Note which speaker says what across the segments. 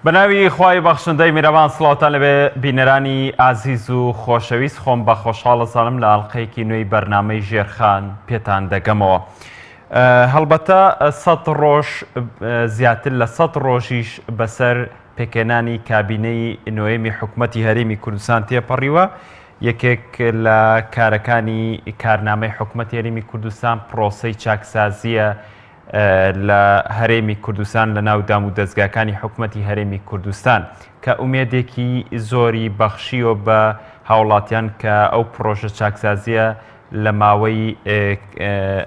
Speaker 1: بەناوی خوای بەخشندەی میرەوان سڵاوتان لەبێ بینەرانی ئازیز و خۆشەویست خۆم بە خۆشحاڵەزانم لە ئەڵلقەیەکی نوێی بەرنامەی ژێرخان پێتان دەگەمەوە. هەڵبەتە 100 ڕۆژ زیاتر لە 100 ڕۆژیش بەسەر پێکێنانی کابینەی نوێمی حکوومەتی هەرێمی کوردستان تێپەڕیوە. یەکێک لە کارەکانی کارنامەی حکوومەتی هەرێمی کوردستان پرۆسەی چاکسازیە لە هەرێمی کوردستان لە ناو دام و دەستگاکانی حکوومەتی هەرێمی کوردستان کە ئومێدێکی زۆری بەخشیوە بە هاوڵاتیان کە ئەو پرۆژە چاکسازیە لە ماوەی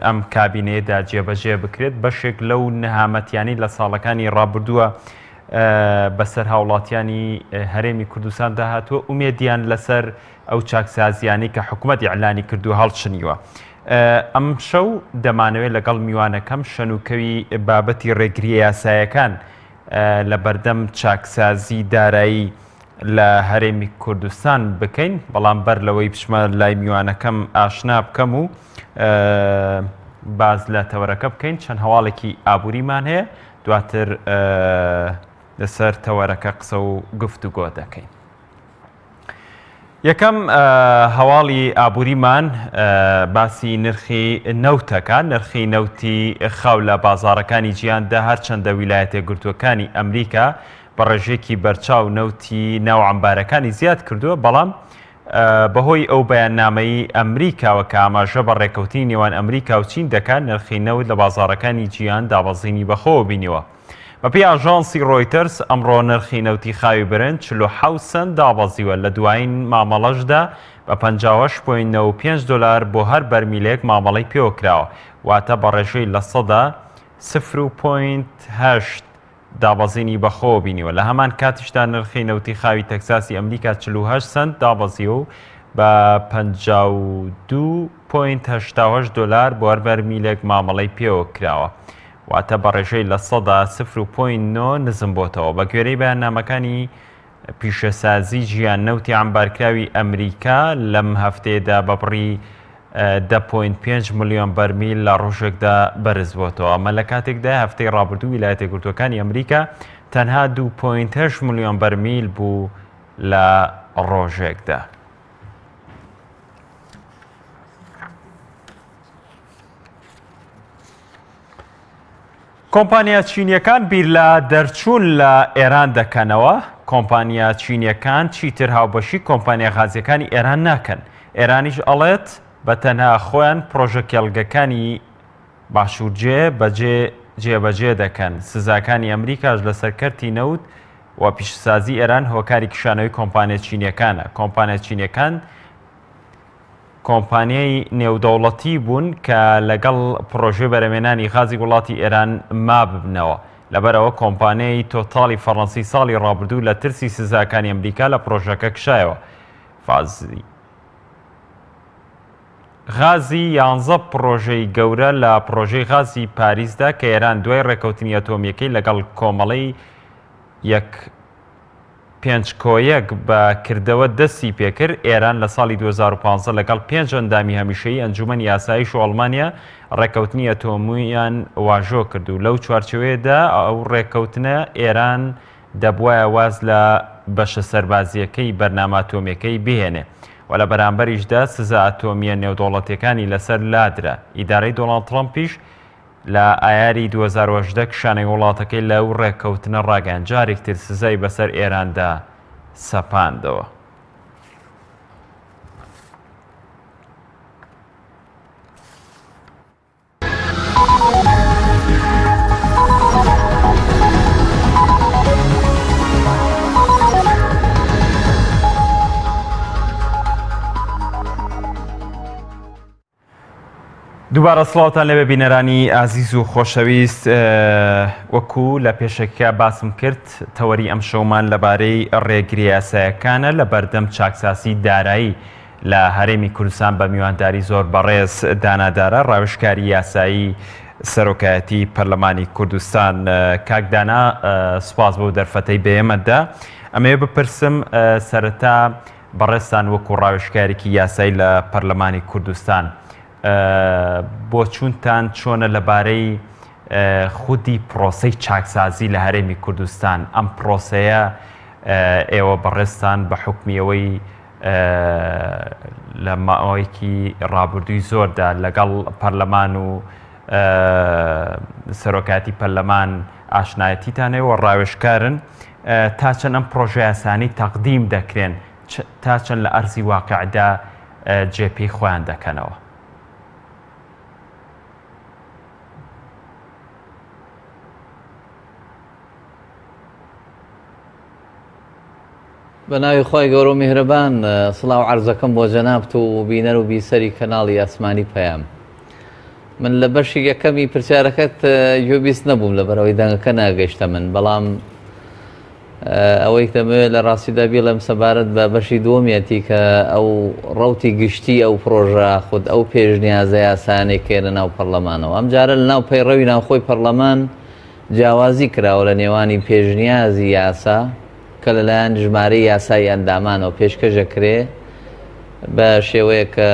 Speaker 1: ئەم کابینەیەدا جێبەجێ بکرێت. بەشێک لەو نەهامەتیانی لە ساڵەکانی ڕابردووە بەسەر هاوڵاتیانی هەرێمی کوردستان داهاتووە ئومێدیان لەسەر ئەو چاکسازیانی کە حکوومەت ئیعلانی کردو هەڵچنیوە. ئەم شەو دەمانەوێت لەگەڵ میوانەکەم شەنوکەوی بابەتی ڕێگریە یاسایەکان لە بەردەم چاکسازی دارایی لە هەرێمی کوردستان بکەین، بەڵام بەر لەوەی پشمە لای میوانەکەم ئاشنا بکەم و باز لە تەوەرەکە بکەین. چەند هەواڵێکی ئابووریمان هەیە، دواتر لەسەر تەوەرەکە قسە و گفتوگۆ دەکەین. یەکەم هەواڵی ئابووریمان باسی نرخی نەوتەکە. نرخی نەوتی خاو لە بازاڕەکانی جیهاندا هەرچەندە ویلایەتە یەکگرتووەکانی ئەمریکا بە ڕێژێکی بەرچاو نەوتی ناو عەمبارەکانی زیاد کردووە، بەڵام بەهۆی ئەو بەیاننامەی ئەمریکاوە کە ئاماژە بە ڕێکەوتنی نێوان ئەمریکا و چین دەکات، نرخی نەوت لە بازاڕەکانی جیهان دابەزینی بەخۆوە بینیوە. بەپێی ئاژانسی ڕۆیتەرس ئەمڕۆ نرخی نەوتی خاوی برنج 47 سنت دابەزیوە، لە دوایین مامەڵەشدا بە 58.95 دلار بۆ هەر بەرمیلێک مامەڵەی پێوەکراوە، واتە بە ڕێژەی لە سەدا 0.8 دابەزینی بەخۆوە بینیوە. لە هەمان کاتیشدا نرخی نەوتی خاوی تەکساسی ئەمریکا 48 سنت دابەزیوە و بە 52.88 دلار بۆ هەر بەرمیلێک مامەڵەی پێوەکراوە، واتە بە ڕێژەی لە سەدا 0.9 نزم بۆتەوە. بە گوێرەی بەیاننامەکانی پیشەسازی ژیان نەوتی عەمبارکراوی ئەمریکا لەم هەفتەیەدا بە بڕی 10.5 ملیۆن بەرمیل لە ڕۆژێکدا بەرز بۆتەوە. ئەمە لە کاتێکدا هەفتەی ڕابردوو ویلایەتە یەکگرتووەکانی ئەمریکا تەنها 2.8 ملیۆن بەرمیل بوو لە ڕۆژێکدا. کۆمپانیا چینیەکان بیر لە دەرچوون لە ئێران دەکەنەوە. کۆمپانیا چینیەکان چیتر هاوبەشی کۆمپانیا غازیەکانی ئێران ناکەن. ئێرانیش ئەڵێت بە تەنها خۆیان پرۆژە کێڵگەکانی باشوورجێ جێبەجێ دەکەن. سزاکانی ئەمریکاش لە سەرکەرتی نەوت و پیشسازی ئێران هۆکاری کشانەوەی کۆمپانیا چینیەکانە. کۆمپانیا چینیەکان کۆمپانیای نێودەوڵەتی بوون کە لەگەڵ پرۆژێ بەرهەمهێنانی غازی وڵاتی ئێران ماببنەوە. لەبەرەوە کۆمپانیای تۆتاڵی فەڕەنسی ساڵی ڕابردوو لە ترسی سزاکانی ئەمریکا لە پرۆژەکە کشایەوە. غازی 11 پرۆژەی گەورە لە پرۆژەی غازی پاریسدا کە ئێران دوای ڕێکەوتنی ئەتۆمیەکەی لەگەڵ کۆمەڵەی 1.5 بەکردەوە دەستی پێکرد. ئێران لە ساڵی 2015 لەگەڵ 5 ئەندامی هەمیشەیی ئەنجومەنی یاساییش و ئەڵمانیا ڕێکەوتنی ئەتۆمیان واژۆ کرد و لەو چوارچێوەیەدا ئەو ڕێکەوتنە ئێران دەبوایە واز لە بەشە سەربازیەکەی بەرنامە ئەتۆمیەکەی بهێنێ و لە بەرامبەریشدا سزا ئەتۆمیە نێودەوڵەتیەکانی لەسەر لادرا. ئیدارەی دۆناڵد ترەمپیش لە ئایاری 2018 کشانەی وڵاتەکەی لەو ڕێکەوتنە ڕاگەیاند، جارێکتر سزای بەسەر ئێراندا سەپاندەوە. دووبارە سڵاوتان لەبێ بینەرانی ئازیز و خۆشەویست. وەکو لە پێشەکە باسم کرد، تەوەری ئەم شەومان لەبارەی ڕێگریە یاسایەکانە لە بەردەم چاکساسی دارایی لە هەرێمی کوردستان بە میوانداری زۆر بەڕێز دانادارە ڕاوێژکاری یاسایی سەرۆکایەتی پەرلەمانی کوردستان. کاکدانا سوپاس بۆ دەرفەتەی بەیەمەدا. ئەمەوێ بپرسم سەرەتا بەڕێستان وەکو ڕاوێژکارێکی یاسایی لە پەرلەمانی کوردستان بۆ چوونتان چۆنە لەبارەی خودی پرۆسەی چاکسازی لە هەرێمی کوردستان ئەم پرۆسەیە ئێوە بەڕێستان بە حکمیەوەی لە ماوەیەکی ڕابردووی زۆردا لەگەڵ پەرلەمان و سەرۆکاتی پەرلەمان ئاشنایەتیتانەوە ڕاوێژکارن تا چەند ئەم پرۆژە یاسانی تەقدیم دەکرێن تا چەند لە ئەرزی واقعدا جێپی خۆیان دەکەنەوە.
Speaker 2: بەناوی خۆی گەورە و میهرەبان سڵاو عەرزەکەم بۆ جەنابت و بینەر و بیسەری کەناڵی ئاسمانی پەیام. من لە بەشی یەکەمی پرسیارەکەت گوێبیست نەبووم لەبەرەوەی دەنگەکە ناگەیشتە من، بەڵام ئەوەی دەمەوێت لە ڕاستیدا بێ لەم سەبارەت بە بەشی دووەمیەتی کە ئەو ڕەوتی گشتی ئەو پرۆژە خود ئەو پێشنیازە یاسانێک کێنە ناو پەرلەمانەوە. ئەم جارە لە ناو پەیڕەوی ناوخۆی پەرلەمان جیاوازی کراوە لە نێوانی پێشنیازی یاسا کە لەلایەن ژمارەی یاسای ئەندامانەوە پێشکەشەکرێ بە شێوەیە کە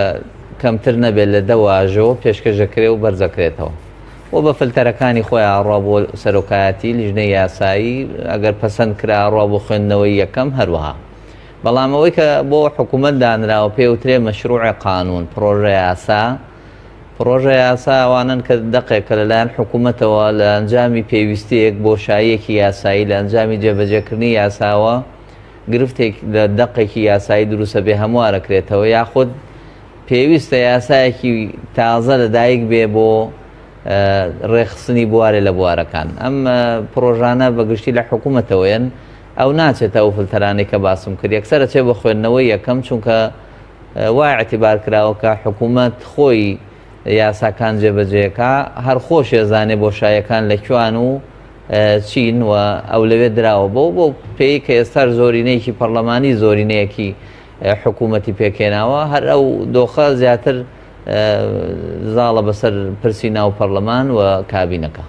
Speaker 2: کەمتر نەبێت لە 10 واژەوە پێشکەشەکرێ و بەرزەکرێتەوە و بە فلتەرەکانی خۆی ئاڕوا بۆ سەرۆکایەتی لیژنەی یاسایی ئەگەر پەسەند کرا ئاڕوا بۆ خوێندنەوەی یەکەم هەروەها. بەڵام ئەوەی کە بۆ حکوومەت دانراوە پێوترێ مەشروعی قانون پرۆژە یاسا، پرۆژە یاسا ئەوانن کە دەقێکە لەلایەن حکوومەتەوە لە ئەنجامی پێویستیەک بۆ شایەکی یاسایی لە ئەنجامی جێبەجێکردنی یاساوە گرفتێک لە دەقێکی یاسایی دروستە بێ هەموارەکرێتەوە یاخود پێویستە یاسایەکی تازە لەدایک بێ بۆ ڕێخستنی بوارێ لە بوارەکان. ئەم پرۆژانە بەگشتی لە حکوومەتەوەیەن ئەو ناچێتە ئەو فلتەرانەی کە باسم کرد یەکسەرە چێ بە خوێندنەوەی یەکەم چونکە وای اعتیبار کراوە کە حکوومەت خۆی یاساکان جێبەجێەکە هەر خۆش ێزانێ بۆ شایەکان لەکوێن و چین و ئەو لەوێ دراوە بۆ پێی کە ئێستا زۆرینەیەکی پەرلەمانی زۆرینەیەکی حکوومەتی پێکێناوە هەر ئەو دۆخە زیاتر زاڵە بەسەر پرسی ناو پەرلەمان و کابینەکە.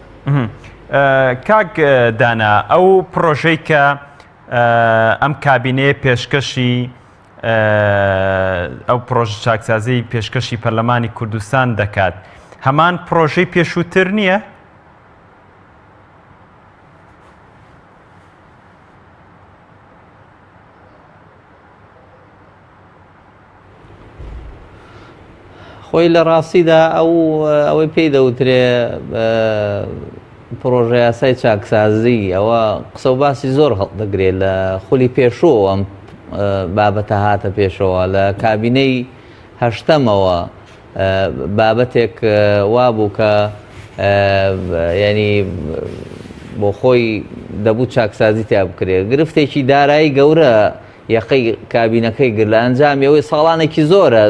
Speaker 1: کاک دانا ئەو پرۆژەی کە ئەم کابینەیە پێشکەشی ئەو پرۆژە چاکسازی پێشکەشی پەرلەمانی کوردستان دەکات هەمان پرۆژەی پێشووتر نییە؟
Speaker 2: خۆی لە ڕاستیدا ئەوەی پێی دەوترێ پرۆژە یاسای چاکسازی ئەوە قسە و باسی زۆر هەڵدەگرێت لە خولی پێشوو ئەم بابەتە هاتە پێشەوە لە کابینەی هەشتەمەوە بابەتێک وابوو کە ینی بۆ خۆی دەبوو چاکسازی تیا بکرێت گرفتێکی دارایی گەورە یەقەی کابینەکەی گر لە ئەنجامیەوەی ساڵانێکی زۆرە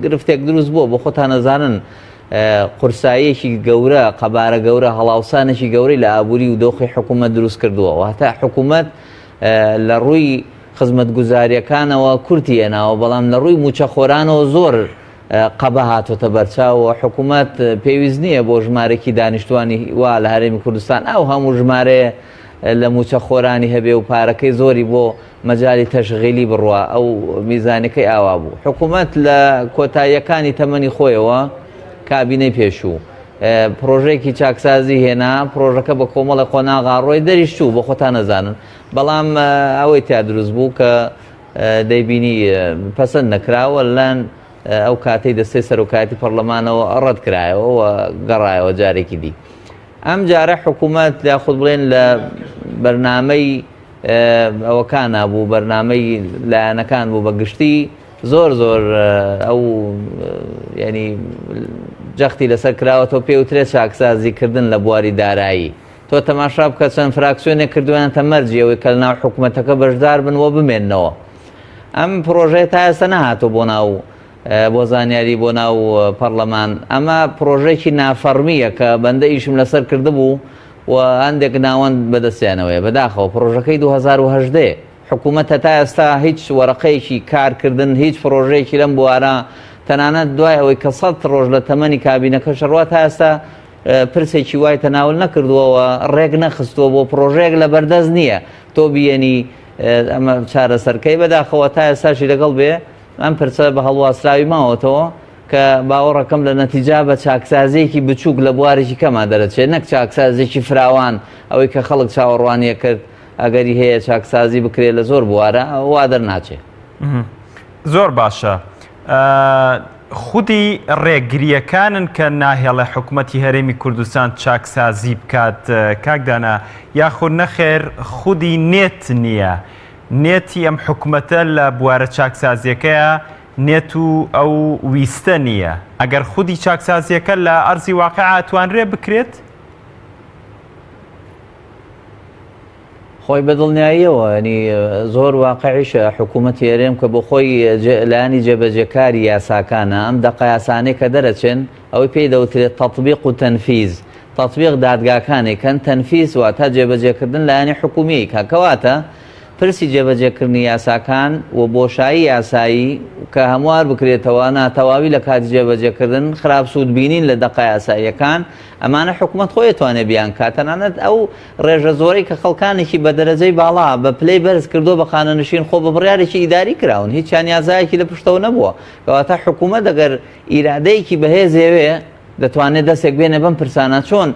Speaker 2: گرفتێک دروست بووە بۆ خۆتان نەزانن قورساییەکی گەورە قەبارە گەورە هەڵاوسانێکی گەورەی لە ئابووری و دۆخی حکوومەت دروست کردووە و هەتا حکوومەت لە ڕووی خزمەتگوزاریەکانەوە کورتی هێناوە بەڵام لە ڕووی موچەخۆرانەوە زۆر قەبە هاتوۆتە بەرچاوە حکوومەت پێویست نییە بۆ ژمارەی دانیشتوانی وا لە هەرێمی کوردستان ئەو هەموو ژمارەیە لە موچەخۆرانی هەبێ و پارەکەی زۆری بۆ مەجای تەشغیلی بڕوە ئەو میزانەکەی ئاوا بوو. حکوومەت لە کۆتاییەکانی تەمەنی خۆیەوە کابینەی پێشوو پرۆژێکی چاکسازی هێنا پرۆژەکە بە کۆمەڵی قۆناغاڕۆی دەریشتوو بۆ خۆتان نەزانن بەڵام ئەوەی تیا دروست بوو کە دەیبینی پەسەند نەکراوە لەن ئەو کاتەی دەستەی سەرۆکایەتی پەرلەمانەوە ڕەت کرایەوە و گەڕایەوە جارێکی دی. ئەم جارە حکوومەت یاخود بڵێن لە بەرنامەی ئەوەکان بوو بەرنامەی لایەنەکان بوو بەگشتی زۆر ئەو ینی جەختی لەسەر کراوەتەوە پێوترێت چاکسازیکردن لە بواری دارایی. تۆ تەماشا بکە چەند فراکسیۆنێک کردویانتە مەرجی ئەوەی کە لەناو حکوومەتەکە بەشدار بنەوە بمێننەوە. ئەم پرۆژەیە تا ئێستا نەهاتوو بۆ ناو بۆ زانیاری بۆ ناو پەرلەمان ئەمە پرۆژێکی نافەرمیە کە بەندە ئیشم لەسەر کرده بوو و هەندێک ناوەند بەدەستیانەوەیە بەداخەوە پرۆژەکەی 2010 حکوومەتە تا ئێستا هیچ وەرەقەیەکی کارکردن هیچ پرۆژەیەکی لەم بوارە تەنانەت دوای ئەوەی کە 100 ڕۆژ لە تەمەنی کابینەکە شەڕوە تا ئێستا پرسێکی وای تەناول نەکردووەوە ڕێک نەخستووە بۆ پرۆژەیەک لە بەردەست نییە تۆ بیەنی ئەمە چارەسەرکەی بەداخەوە تا ئێستاشی لەگەڵ بێ ئەم پرسە بە هەڵواسراوی ماوەتەوە کە باوەڕەکەم لە نەتیجا بە چاکسازیەکی بچووک لە بوارێکی کەما دەرەچێت نەک چاکسازێکی فراوان ئەوەی کە خەڵک چاوەڕوانیە کرد ئەگەری هەیە چاکسازی بکرێت لە زۆر بوارە وا دەرناچێت.
Speaker 1: زۆر باشە. خودی ڕێگریەکانن کە ناهێڵە حکوومەتی هەرێمی کوردستان چاکسازی بکات کاکدانا یاخود نەخێر خودی نێت نییە نێتی ئەم حکوومەتە لە بوارە چاکسازیەکەیە نێت و ئەو ویستە نییە ئەگەر خودی چاکسازیەکە لە ئەرزی واقع توانرێ بکرێت؟
Speaker 2: خۆی بەدڵنیاییەوە ینی زۆر واقعیشە حکوومەتی هەرێم کە بۆ خۆی لایانی جێبەجێکاری یاساکانە ئەم دەقە یاسانەی کە دەرەچێن ئەوەی پێی دەوترێت تەطبیق و تەنفیز تەطبیق دادگاکانێکن تەنفیز واتە جێبەجێکردن لایانی حکومی کەواتە پرسی جێبەجێکردنی یاساکان و بۆشایی یاسایی کە هەموار بکرێتەوە ناتەواوی لە کاتی جێبەجێکردن خراپ سوود بینین لە دەقە یاساییەکان ئەمانە حکوومەت خۆی توانێت بیان کاتەنانەت ئەو ڕێژە زۆرەی کە خەڵکانێکی بە دەرەجەی باڵا بە پلەی بەرز کردو بە خانەنشین خۆ بە بڕیارێکی ئیداری کراون هیچیان یازایەکی لە پشتەوە نەبووە کەواتە حکوومەت دەگەر ئیرادەیەکی بەهێزێوێ دەتوانێت دەستێک بێنێ بەم پرسانە چۆن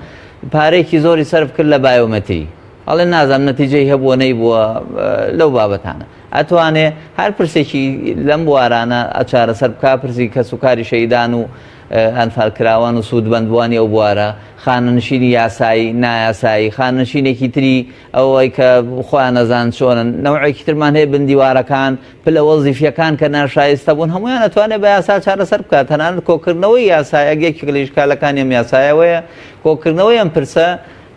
Speaker 2: پارێکی زۆری سەرف کرد لە بایۆمەتری ئەڵێ نازانم نەتیجەی هەبووە نەیبووە لەو بابەتانە ئەتوانێ هەر پرسێکی لەم بوارانە ئەچارەسەر بکا پرسی کە سوکاری شەیدان و ئەنفالکراوان و سوودبەندبووانی ئەو بوارە خانەنشینی یاسایی نایاسایی خانەنشینێکی تری ئەوەی کە خۆیان نەزان چۆنن نەوعێکی ترمان هەیە بندیوارەکان پلە وەزیفیەکان کە ناشایستە بوون هەمویان ئەتوانێت بە یاسا چارەسەر بکات تەنانەت کۆکردنەوەی یاسایەکێکی لە ئیشکالەکانی ئەم یاسایەوەیە کۆکردنەوەی ئەم پرسە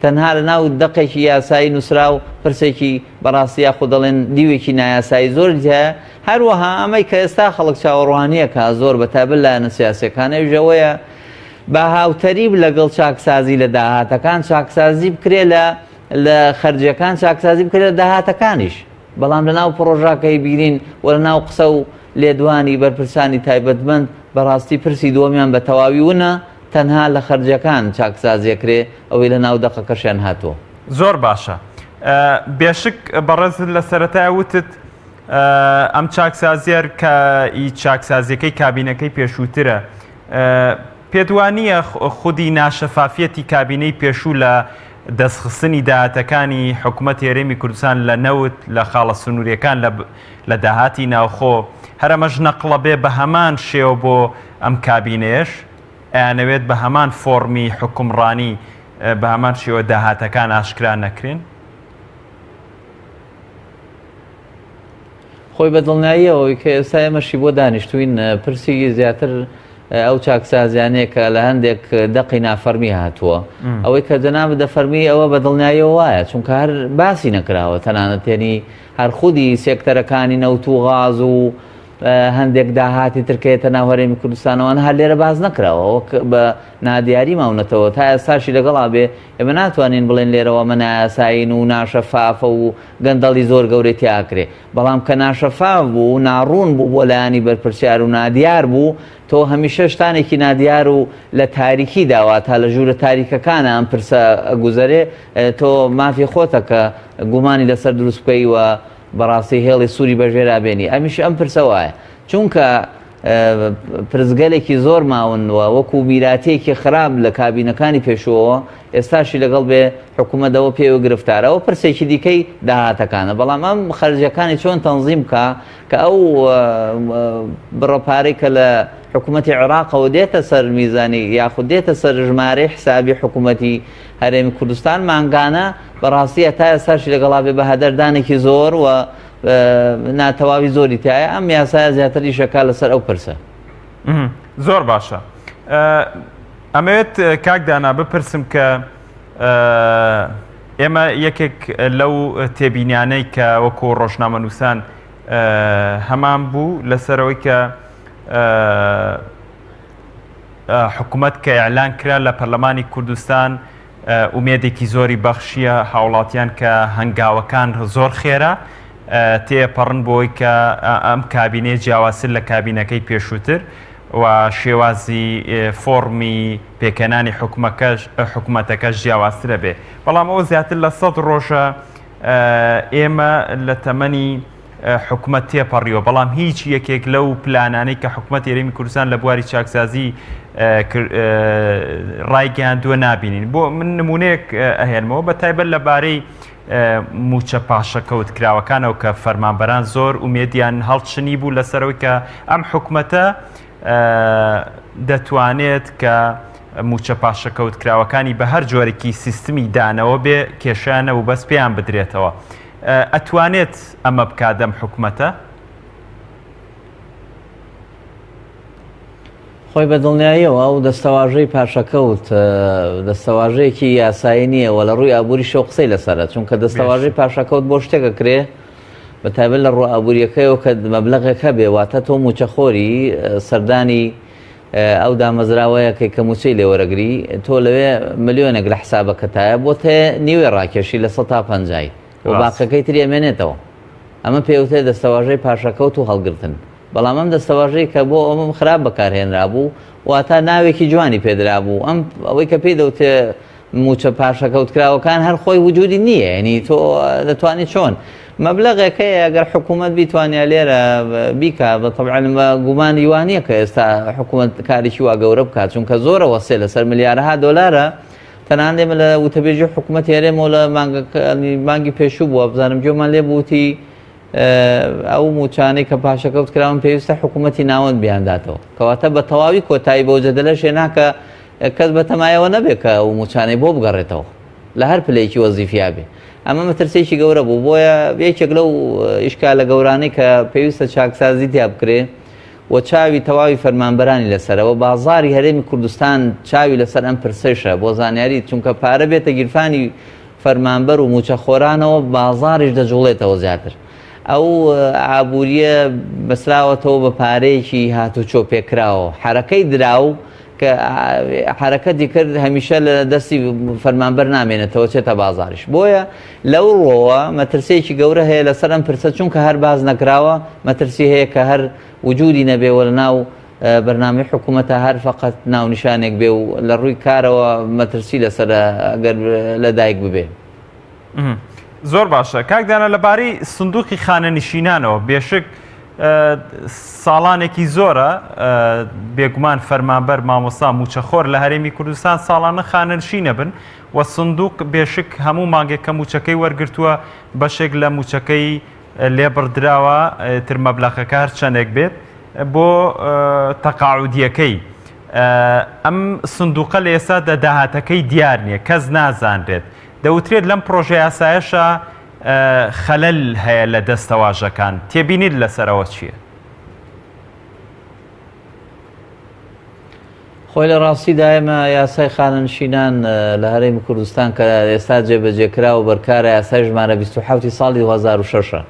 Speaker 2: تەنها لە ناو دەقێکی یاسایی نووسرا و پرسێکی بەڕاستیە خۆ دەڵێن دیوێکی نایاسایی زۆر هەیە هەروەها ئەمەی کە ئێستا خەڵک چاوەڕوانیە کە زۆر بەتابل لایەنە سیاسیەکانە ژەوەیە بە هاوتەریب لەگەڵ چاکسازی لە داهاتەکان چاکسازی بکرێ لە خەرجیەکان چاکسازی بکرێت لە داهاتەکانیش بەڵام لە ناو پرۆژاکەی بینین و لە ناو قسە و لێدوانی بەرپرسانی تایبەتمەند بەڕاستی پرسی دووەمیان بە تەواوی وونە تەنها لە خەرجەکان چاکسازیەکرێ ئەوەی لە ناو دەقەکەشیان هاتووە.
Speaker 1: زۆر باشە. بێشک بەڕێز لە سەرەتای وتت ئەم چاکسازیەر کە چاکسازیەکەی کابینەکەی پێشووترە پێدوانیە خودی ناشەفافیەتی کابینەی پێشوو لە دەستخستنی داهاتەکانی حکوومەتی هەرێمی کوردستان لە نەوت لە خاڵە سنووریەکان لە داهاتی ناوخۆ هەرەمەش نەقڵە بێ بە هەمان شێوە بۆ ئەم کابینەیەش ئەیانەوێت بە هەمان فۆرمی حکومڕانی بە هەمان شێوە داهاتەکان ئاشکرا نەکرێن؟
Speaker 2: خۆی بەدڵنیاییەوەی کە ئێستا ئێمەشی بۆ دانیشتوین پرسی زیاتر ئەو چاکسازیانەیە کە لە هەندێک دەقی نافەرمی هاتووە ئەوەی کە جەناب دەفەرمی ئەوە بەدڵنیاییەوە وایە چونکە هەر باسی نەکراوە تەنانەت تێنی هەر خودی سێکتەرەکانی نەوت و غاز و هەندێک داهاتی ترکێتە ناو هەرێمی کوردستانەوەن هەر لێرە باز نەکراوە بە نادیاری ماونەتەوە تا ئێستاشی لەگەڵا بێ ئێمە ناتوانین بڵێن لێرەوە ئەمە نایاساین و ناشەفافە و گەندەڵی زۆر گەورەی تیاکرێ بەڵام کە ناشەفاف بوو و ناڕوون بوو بۆ لایانی بەرپرسیار و نادیار بوو تۆ هەمیشە شتانێکی نادیار و لە تاریکی داوا تا لە ژوورە تاریکەکانە ئەم پرسە ئەگوزەرێ تۆ مافی خۆتە کە گومانی لەسەر دروست بکەی و بەڕاستی هێڵی سووری بەژێرا بێنی ئەمیش ئەم پرسە وایە چونکە پرزگەلێکی زۆر ماونەوە وەکو میراتەیەکی خراپ لە کابینەکانی پێشووەوە ئێستاشی لەگەڵ بێ حکوومەتەوە پێوە گرفتارەوە پرسێکی دیکەی داهاتەکانە بەڵام ئەم خەرجەکانی چۆن تەنظیم بکە کە ئەو بڕەپارەی کە لە حکوومەتی عێراقەوە دێتە سەر میزانی یاخود دێتە سەر ژمارەی حسابی حکوومەتی هەرێمی کوردستان مانگانە بەڕاستیە تا ئێستاشی لەگەڵا بێ بە هەدەردانێکی زۆر و ناتەواوی زۆری تایە ئەم یاسایە زیاتری شەکا لەسەر ئەو پرسە.
Speaker 1: زۆر باشە. ئەمەوێت کاکدانا بپرسم کە ئێمە یەکێک لەو تێبینیانەی کە وەکو ڕۆژنامەنووسان هەمان بوو لەسەرەوەی کە حکوومەت کە ئیعلان کرا لە پەرلەمانی کوردستان ئومێدێکی زۆری بەخشیە هاوڵاتیان کە هەنگاوەکان زۆر خێرە تێپەڕن بۆی کە ئەم کابینێ جیاوازتر لە کابینەکەی پێشووتر و شێوازی فۆرمی پێکەنانی حکوومەتەکەش جیاوازترە بێ بەڵام ئەو زیاتر لە 100 ڕۆژە ئێمە لە تەمەنی حکومەت تێپەڕیەوە بەڵام هیچ یەکێک لەو پلانانەی کە حکوومەت هێرێمی کوردستان لە بواری چاکسازی ڕایگەیاندووە نابینین. بۆ من نمونەیەک ئەهێنمەوە بە تایبەت لەبارەی موچە پاشەکەوت کراوەکانەوە کە فەرمانبەران زۆر ئومێدیان هەڵچنی بوو لەسەرەوەی کە ئەم حکوومەتە دەتوانێت کە موچە پاشەکەوت کراوەکانی بە هەر جۆرێکی سیستمی دانەوە بێ کێشانە و بەس پێیان بدرێتەوە. ئەتوانێت ئەمە بکات دەم حکوومەتە؟
Speaker 2: خۆی بە دڵنیاییەوە ئەو دەستەواژەی پاشەکەوت دەستەواژەیەکی یاسایی نییە وە لە ڕووی ئابووری شەو قسەی لەسەرە، چونکە دەستەواژەی پاشەکەوت بۆ شتێکە کرێ بە تایبەت لە ڕوو ئابووریەکەیەوە کە مەبلەغێکە بێ واتە تۆ موچەخۆری سەردانی ئەو دامەزراوەیەکەی کە موچەی لێوەرەگری تۆ لەوێ ملیۆنێک لە حسابەکەتایە بۆ تێ نیوێ ڕاکێشی لە 150 و باقەکەی تری ئەمێنێتەوە. ئەمە پێوتێ دەستەواژەی پاشەکەوت و هەڵگرتن. بەڵام ئەم دەستەواژەی کە بۆ ئەمە خراپ بەکارهێنرا بوو واتە ناوێکی جوانی پێدرا بوو. ئەم ئەوەی کە پێی دەوتێ موچە پاشەکەوت کراوەکان هەر خۆی وجودی نییە، ینی تۆ دەتوانیت چۆن مەبلەغێکەیە ئەگەر حکوومەت بیتوانیا لێرە بیکە بە تەبعەن گومانی وانە کە ئێستا حکوومەت کارێکی وا گەورە بکات، چونکە زۆرە وەسێ لەسەر ملیارەها دۆلارە تەنانەت ئێمە لە وتەبێژی حکوومەت هێرێمەوە لە مانگی پێشوو بووە بزانم گوێمان لێ بووتی ئەو موچانەی کە پاشەکەوت کراون پێویستە حکوومەتی ناوەند بیانداتەوە، کەواتە بە تەواوی کۆتایی بۆ جەدەلە شێناکە کەس بە تەمایەوە نەبێت کە ئەو موچانەی بۆ بگەڕێتەوە لە هەر پلەیەکی وەزیفیا بێ. ئەمە مەترسێکی گەورە بوو، بۆیە یەکێک لەو ئیشکالە گەورانەی کە پێویستە چاکسازی تیا بکرێ و چاوی تەواوی فەرمانبەرانی لەسەرەوە بازاری هەرێمی کوردستان چاوی لەسەر ئەم پرسەیشە بۆ زانیاری، چونکە پارە بێتە گیرفانی فەرمانبەر و موچەخۆرانەوە بازاریش دەجوڵێتەوە زیاتر. ئەو ئابووریە بەسراوەتەوە بە پارەیەکی هاتوچۆ پێکراوە حرەکەی دراو کە حرەکەتی کرد هەمیشە لە دەستی فەرمانبەر نامێنێتەوە چێتە بازاریش. بۆیە لەو ڕۆوە مەترسێکی گەورە هەیە لەسەر ئەم پرسە، چونکە هەر باز نەکراوە مەترسی هەیە کە هەر وجودی نەبێوە لە ناو بەرنامەی حکوومەتە هەر فقط ناونیشانێک بێ و لە ڕووی کارەوە مەترسی لەسەر ئەگەر لەدایک ببێ.
Speaker 1: زۆر باشە کاکدانە لەبارەی سندوقی خانەنشینانەوە بێشک ساڵانێکی زۆرە بێگومان فەرمانبەر مامۆستا موچەخۆر لە هەرێمی کوردستان ساڵانە خانەنشینە بن و سندوق بێشک هەموو مانگێک کە موچەکەی وەرگرتووە بەشێک لە موچەکەی لێبڕدراوە تر مەبلەغەکە هەر چەندێک بێت بۆ تەقاعودیەکەی. ئەم سندوقە لە ئێستا دەداهاتەکەی دیار نییە، کەس نازانرێت. دەوترێت لەم پرۆژە یاسایەشە خەلەل هەیە لە دەستەواژەکان، تێبینیت لەسەرەوە چییە؟
Speaker 2: خۆی لە ڕاستیدا ئێمە یاسای خانەنشینان لە هەرێمی کوردستان کە ئێستا جێبەجێکرا و بەرکارە یاسای ژمارە 27 ساڵی 2006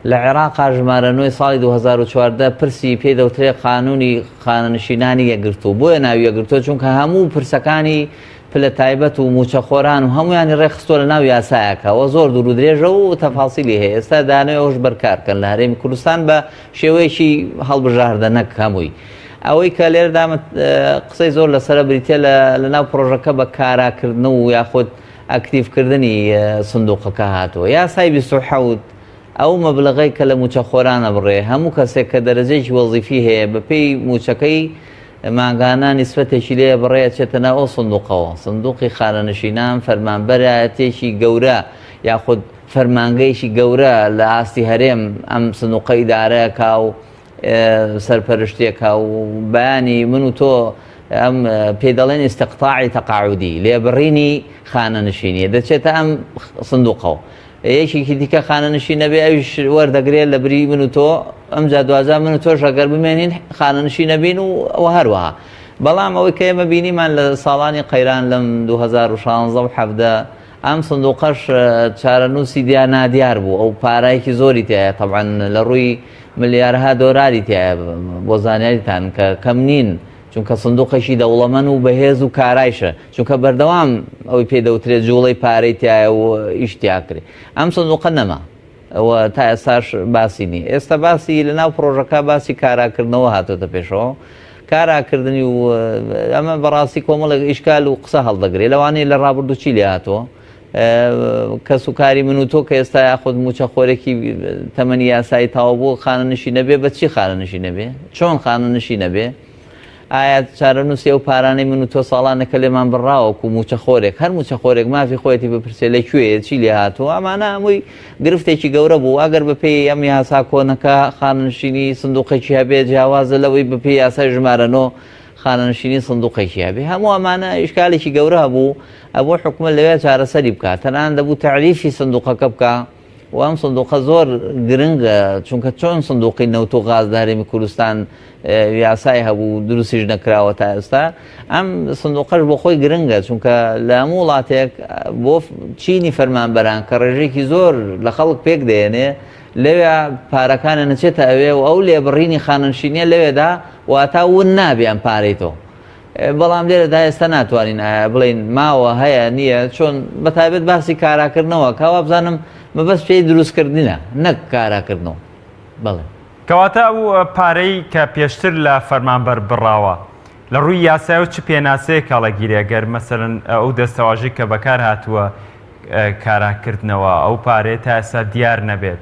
Speaker 2: لە عێراقا ژمارە 9 ساڵی 2014 پرسی پێی دەوترێت قانونی خانەنشینانی یەکگرتووە. بۆیە ناوی یەکگرتووە چونکە هەموو پرسەکانی پلە تایبەت و موچەخۆران و هەمویانی ڕێخستۆ لە ناو یاسایەکەەوە زۆر دوور و درێژە و تەفاسیلی هەیە. ئێستا دانەوێ ئەوش بەرکارکەن لە هەرێمی کوردستان بە شێوەیەکی هەڵبژاردە نەک هەمووی. ئەوەی کە لێرەدا قسەی زۆر لەسرە بریتە لە ناو پرۆژەکە بە کاراکردن و یاخود ئەکتیڤکردنی سندوقەکە هاتووە. یاسای 27 ئەو مەبلغەی کە لە موچەخۆرانە بڕێ هەموو کەسێک کە دەرەجەیەکی وەزیفی هەیە بەپێی موچەکەی ماگانە نیسبەتێکی لێ بڕێە چێتە ناو ئەو سندوقەوە. سندوقی خانەنشینان فەرمانبەرایەتێکی گەورە یاخود فەرمانگەیشی گەورە لە ئاستی هەرێم ئەم سندوقە ئیدارەیەکا و سەرپەرشتێکە و بەیانی من و تۆ ئەم پێ دەڵێن ئیستیقطاعی تەقاعودی لێبڕینی خانەنشینیە دەچێتە ئەم سندوقەوە. یەکێکی دیکە خانەنشین نەبێ ئەویش وەردەگرێت لە بری من و تۆ ئەمجا دوازار من و تۆش ئەگەر بمێنین خانەنشین نەبین و ئەوە هەروەها. بەڵام ئەوەی کە ئێمە بینیمان لە ساڵانی قەیران لەم 2016 و 17 ئەم سندوقەش چارەنووسی دیار نادیار بوو، ئەو پارایەکی زۆری تایە طبعاً لە ڕووی ملیارها دۆلاری تایە بۆ زانیاریتان کە کەم نین، چونکە سندوقێکی دەوڵەمەند و بەهێز و کارایشە، چونکە بەردەوام ئەوەی پێ دەوترێت جوڵەی پارەی تایە و ئیشتیاکرێ. ئەم سندوقە نەما ئەوە تا ئێستاش باسی نی. ئێستا باسی لە ناو پرۆژەکە باسی کاراکردنەوە هاتوۆتە پێشەوە، کاراکردنی و ئەمە بەڕاستی کۆمەڵێک ئیشکال و قسە هەڵدەگرێت لەوانەیە لە ڕابردوو چی لێ هاتووە کەس و کاری من و تۆ کە ئێستا یاخود موچەخۆرێکی تەمەنی یاسایی تاوا بوو خانەنشی نەبێ بە چی خانەنشی نەبێ چۆن خانەنشی نەبێ ئایا چارەنووسی ئەو پارانەی من و تۆ ساڵانەکە لێمان بڕاوەکو موچەخۆرێک هەر موچەخۆرێک مافی خۆیەتی بپرسێ لەکوێ چی لێ هاتووە ئەمانە هەمووی گرفتێکی گەورە بوو ئەگەر بەپێی ئەم یاسا کۆنەکە خانەنشینی سندوقێکی هەبێت جیاوازە لەوەی بەپێی یاسای ژمارەنۆ خانەنشینی سندوقێکی هەبێ هەموو ئەمانە ئیشکالێکی گەورە هەبوو ئەبوو حکومە لەوێ چارەسەری بکات تەنان دەبوو تعریفی سندوقەکە بکە و ئەم سندوقە زۆر گرنگە چونکە چۆن سندوقی نەوت و غاز هەرێمی کوردستان یاسای هەبوو دروستیش نەکراوە تا ئێستا ئەم سندوقەش بۆ خۆی گرنگە چونکە لە هەموو وڵاتێک بۆ چینی فەرمانبەران کە ڕێژێکی زۆر لە خەڵک پێک دێنێ لەوێ پارەکانە نەچێتە ئەوێ و ئەو لێبڕینی خانەنشینیە لەوێدا واتا ون نابێ ئەم پارەی تۆ بەڵام لێرەدا ئێستا ناتوانین بڵین ماوە هەیە نییە چۆن بەتایبەت باسی کاراکردنەوە کاوا بزانم مەبەست پێی دروستکردنە نەک کاراکردنەوە بڵێ
Speaker 1: کەواتە ئەو پارەی کە پێشتر لە فەرمانبەر بڕاوە لە ڕووی یاسای و چ پێناسەیە کاڵەگیرێ گەر مەسەرەن ئەو دەستەواژەی کە بەکار هاتووە کاراکردنەوە ئەو پارێت تا ئێستا دیار نەبێت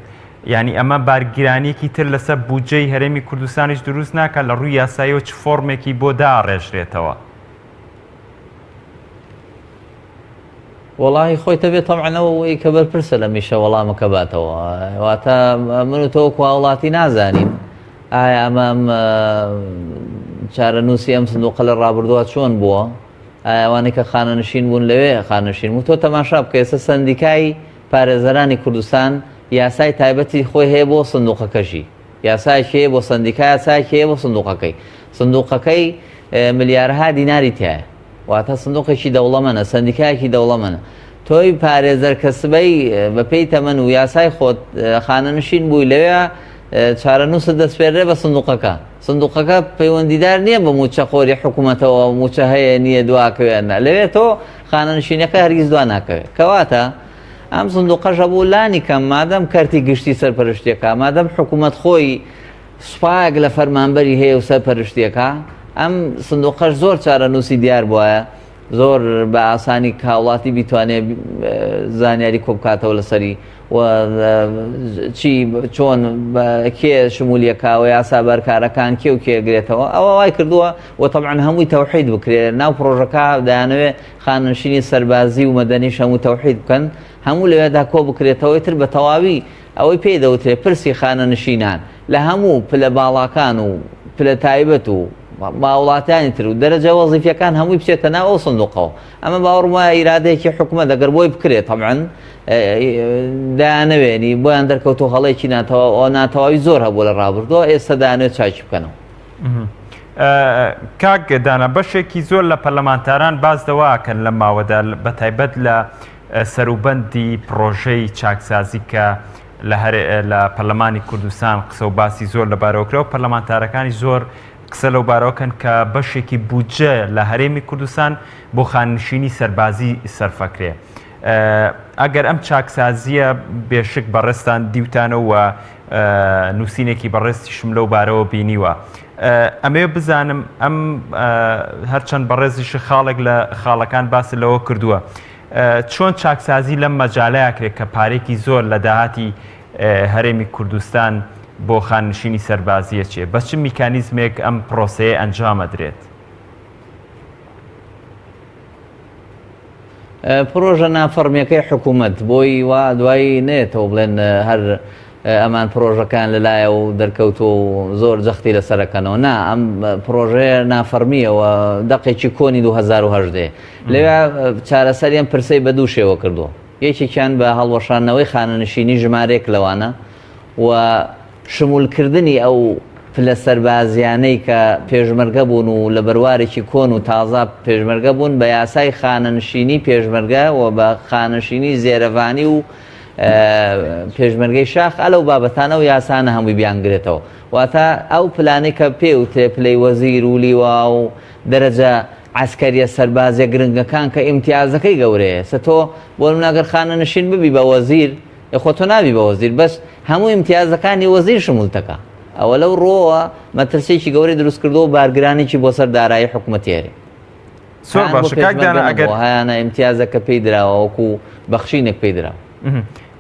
Speaker 1: یعنی ئەمە بارگیرانیەکی تر لەسەر بودجەی هەرێمی کوردستانیش دروست ناکات لە ڕووی یاساییەوە چ فۆرمێکی بۆ داڕێژرێتەوە
Speaker 2: وڵی خۆی تەبێت تەمعنەوەی کە بەرپرسە لە میشە وەڵامەکە باتەوە واتە من و تۆ وڵاتی نازانین ئایا ئەمەم چارەنووسی ئەم سندوقە لە ڕابردووە چۆن بووە ئەوانەی کە خانەنشین بوون لەوێ خانەنشین و تۆ تەماشا بکە ئێستا سەندیکای پارێزەرانی کوردستان یاسای تایبەتی خۆی هەیە بۆ سندوقەکەشی یاسایکی هەیە بۆ سندیکای یاسایکی هەیە بۆ سندوقەکەی ملیارها دیناری تایە واتە سندوقێکی دەوڵەمەنە سندیکایەکی دەوڵەمەنە تۆی پارێزەر کەسبەی بەپێی تەمەن و یاسای خۆت خانەنشین بووی لەوێ چارەنووست دەستپێرێ بە سندوقەکە پەیوەندیدار نییە بە موچەخۆری حکوومەتەوە موچە هەیە نییە دواکەوێنە لەوێ تۆ خانەنشینەکە هەرگیز دوا ناکەوێت کەواتە ئەم سندوقەش هەبوو لانی کەم مادەم کارتی گشتی سەرپەرشتیەکە مادەم حکوومەت خۆی سوپایەک لە فەرمانبەری هەیە و سەرپەرشتیەکە ئەم سندوقەش زۆر چارەنووسی دیار بووە زۆر بە ئاسانی کاوڵاتی بیتوانێت زانیاری کۆبکاتەوە لەسەری و چی چۆن کێ شمولیەکەوە یاسا بەرکارەکان کێ و کێگرێتەوە ئەوە وای کردووە و تەبعاً هەمووی تەوحید بکرێت ناو پرۆژەکە دەیانەوێت خانەنشینی سەربازی و مەدەنیش هەموو تەوحید بکەن هەموو لەوێدا کۆ بکرێتەوەی تر بە تەواوی ئەوەی پێی دەوترێت پرسی خانەنشینان لە هەموو پلە باڵاکان و پلە تایبەت و باوڵاتیانی تر و دەرەجە وەزیفیەکان هەمووی بچێتە ناو ئەو سندوقەوە ئەمە باوەڕم وایە ئیرادەیەکی حکوومەت دەگەر بۆی بکرێت تەبعاً دایانەوێنی بۆیان دەرکەوتۆ هەڵەیەکی ناتەواوی زۆر هەبوو لە ڕابردووە ئێستا دایانوێت چاکی بکەنەوە
Speaker 1: کاک دانا بەشێکی زۆر لە پەرلەمانتاران باز دەواکەن لە ماوەدا بە تایبەت لە سەروبەندی پرۆژەی چاکسازی کە لە پەرلەمانی کوردستان قسە و باسی زۆر لەبارەوەکرا و پەرلەمانتارەکانی زۆر قسە لەو بارەوەکەن کە بەشێکی بودجە لە هەرێمی کوردستان بۆ خانشینی سەربازی سەرفەکرێ ئەگەر ئەم چاکسازیە بێشک بەڕێستان دیوتانەوە و نووسینێکی بەڕێستیشم لەو بارەوە بینیوە ئەمێ بزانم ئەم هەرچەند بەڕێزیش خاڵێک لە خاڵەکان باسی لەوە کردووە چۆن چاکسازی لەم مەجاالەیەکرێت کە پارێکی زۆر لە داهاتی هەرێمی کوردستان بۆ خانشینی سەربازیە چێ بە چ میکانیزمێک ئەم پرۆسەیە ئەنجامەدرێت
Speaker 2: پرۆژە نافەرمیەکەی حکوومەت بۆی وا دوایی نێتەوە بڵێن هەر ئەمان پرۆژەکان لەلایە و دەرکەوت و زۆر جەختی لەسەرەکەنەوە نا ئەم پرۆژەیە نافەرمیەوە دەقێکی کۆنی 2010 لەوێ چارەسەریان پرسەی بە دوو شێوە کردووە یەکێکیان بە هەڵوەشاندنەوەی خانەنشینی ژمارێک لەوانە و شمولکردنی ئەو پلە سەربازیانەی کە پێشمەرگە بوون و لە بەروارێکی کۆن و تازا پێشمەرگە بوون بە یاسای خانەنشینی پێشمەرگە و بە خانەنشینی زێرەڤانی و پێشمەرگەی شاخ ئەلەو بابەتانە و یاسانە هەمووی بیانگرێتەوە واتە ئەو پلانەی کە پێ و تێ پلەی وەزیر و لیوا و دەرەجە عسکەریە سەربازیە گرنگەکان کە ئیمتیازەکەی گەورەیە سە تۆ بۆ ناگەر خانەنشین ببی بە وەزیر خۆ تۆ نابی بە وەزیر بەس هەموو ئیمتیازەکانی وەزیر شمولتەکە ئەوە لەو ڕۆوە مەترسێکی گەورەی دروست کردو و بارگرانێکی بۆ سەر دارایی حکوومەتیێری
Speaker 1: زۆر باشە کاک دانا ئەگەر
Speaker 2: هیانە ئیمتیازەکە پێی دراوە وەکو بەخشینێک پێی درا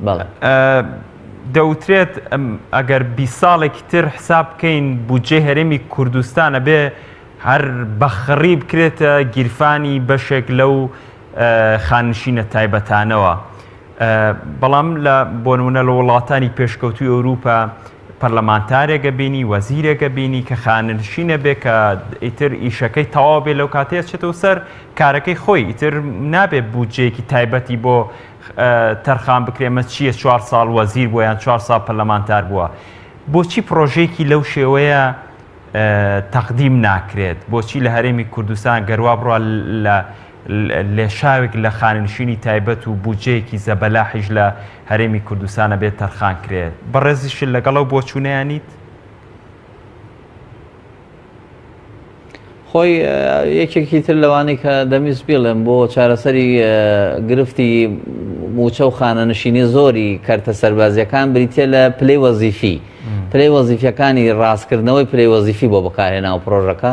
Speaker 2: بەڵێ
Speaker 1: دەوترێت ئەگەر 20 ساڵێکی تر حساب بکەین بودجێ هەرێمی کوردستانە بێ هەر بەخڕی بکرێتە گیرفانی بەشێک لەو خانشینە تایبەتانەوە بەڵام بۆ نمونە لە وڵاتانی پێشکەوتوی ئەوروپا پەرلەمانتارێکە بینی وەزیرێکە بینی کە خانشینە بێ کە ئیتر ئیشەکەی تەواو بێ لەو کاتەیە چێتەوە سەر کارەکەی خۆی ئیتر نابێت بودجەیەکی تایبەتی بۆ تەرخان بکرێمە چییە 4 ساڵ وەزیر بووە یان 4 ساڵ پەرلەمانتار بووە بۆچی پرۆژێکی لەو شێوەیە تەقدیم ناکرێت بۆچی لە هەرێمی کوردستان گەروا بڕوا لێشاوێک لە خانشینی تایبەت و بودجەیەکی زەبەلاحیش لە هەرێمی کوردستانە بێت تەرخان کرێت بەڕێزیش لەگەڵەو بۆچوونەیانیت
Speaker 2: خۆی یەکێکی تر لەوانەی کە دەمیست بڵێم بۆ چارەسەری گرفتی موچە و خانەنشینی زۆری کارتە سەربازیەکان بریتە لە پلەی وەزیفی پلەی وەزیفیەکانی ڕاستکردنەوەی پلەی وەزیفی بۆ بەکارهێناوە پرۆژەکە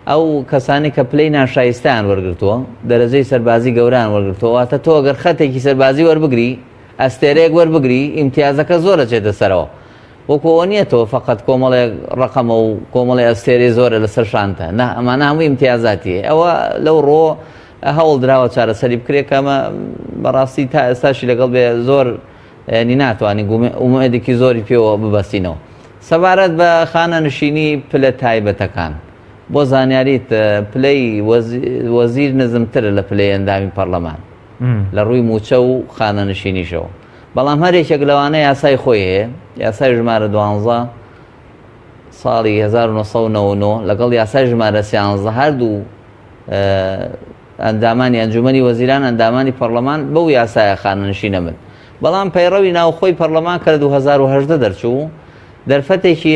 Speaker 2: ئەو کەسانی کە پلەی ناشایستیان وەرگرتووە دەرەجەی سەربازی گەوران وەرگرتووە واتە تۆ ئەگەر خەتێکی سەربازی وەربگری ئەستێرەیەک وەربگری ئیمتیازەکە زۆرە چێتە سەرەوە وەکو ئەوە نییە تۆ فقط کۆمەڵێک ڕقەمە و کۆمەڵی ئەستێرەی زۆرە لەسەر شانتە نه ئەمانە هەموو ئیمتیازاتیە ئەوە لەو ڕۆ هەوڵ دراوە چارەسەری بکرێت کە ئەمە بەڕاستی تا ئێستاشی لەگەڵ بێ زۆر ینی ناتوانانی ئومێدێکی زۆری پێوە ببەستینەوە سەبارەت بە خانەنشینی پلە تایبەتەکان بۆ زانیاریت پلەی وەزیر نزمترە لە پلەی ئەندامی پەرلەمان لە ڕووی موچە و خانەنشینیشەوە بەڵام هەرێکێک لەوانەیە یاسای خۆی هەیە یاسای ژمارە 12 ساڵی 1990 لەگەڵ یاسای ژمارە 13 هەردوو ئەندامانی ئەنجومەنی وەزیران ئەندامانی پەرلەمان بەو یاسایە خانەنشینە بن بەڵام پەیڕەوی ناوخۆی پەرلەمان کە لە 2018 دەرچوو دەرفەتێکی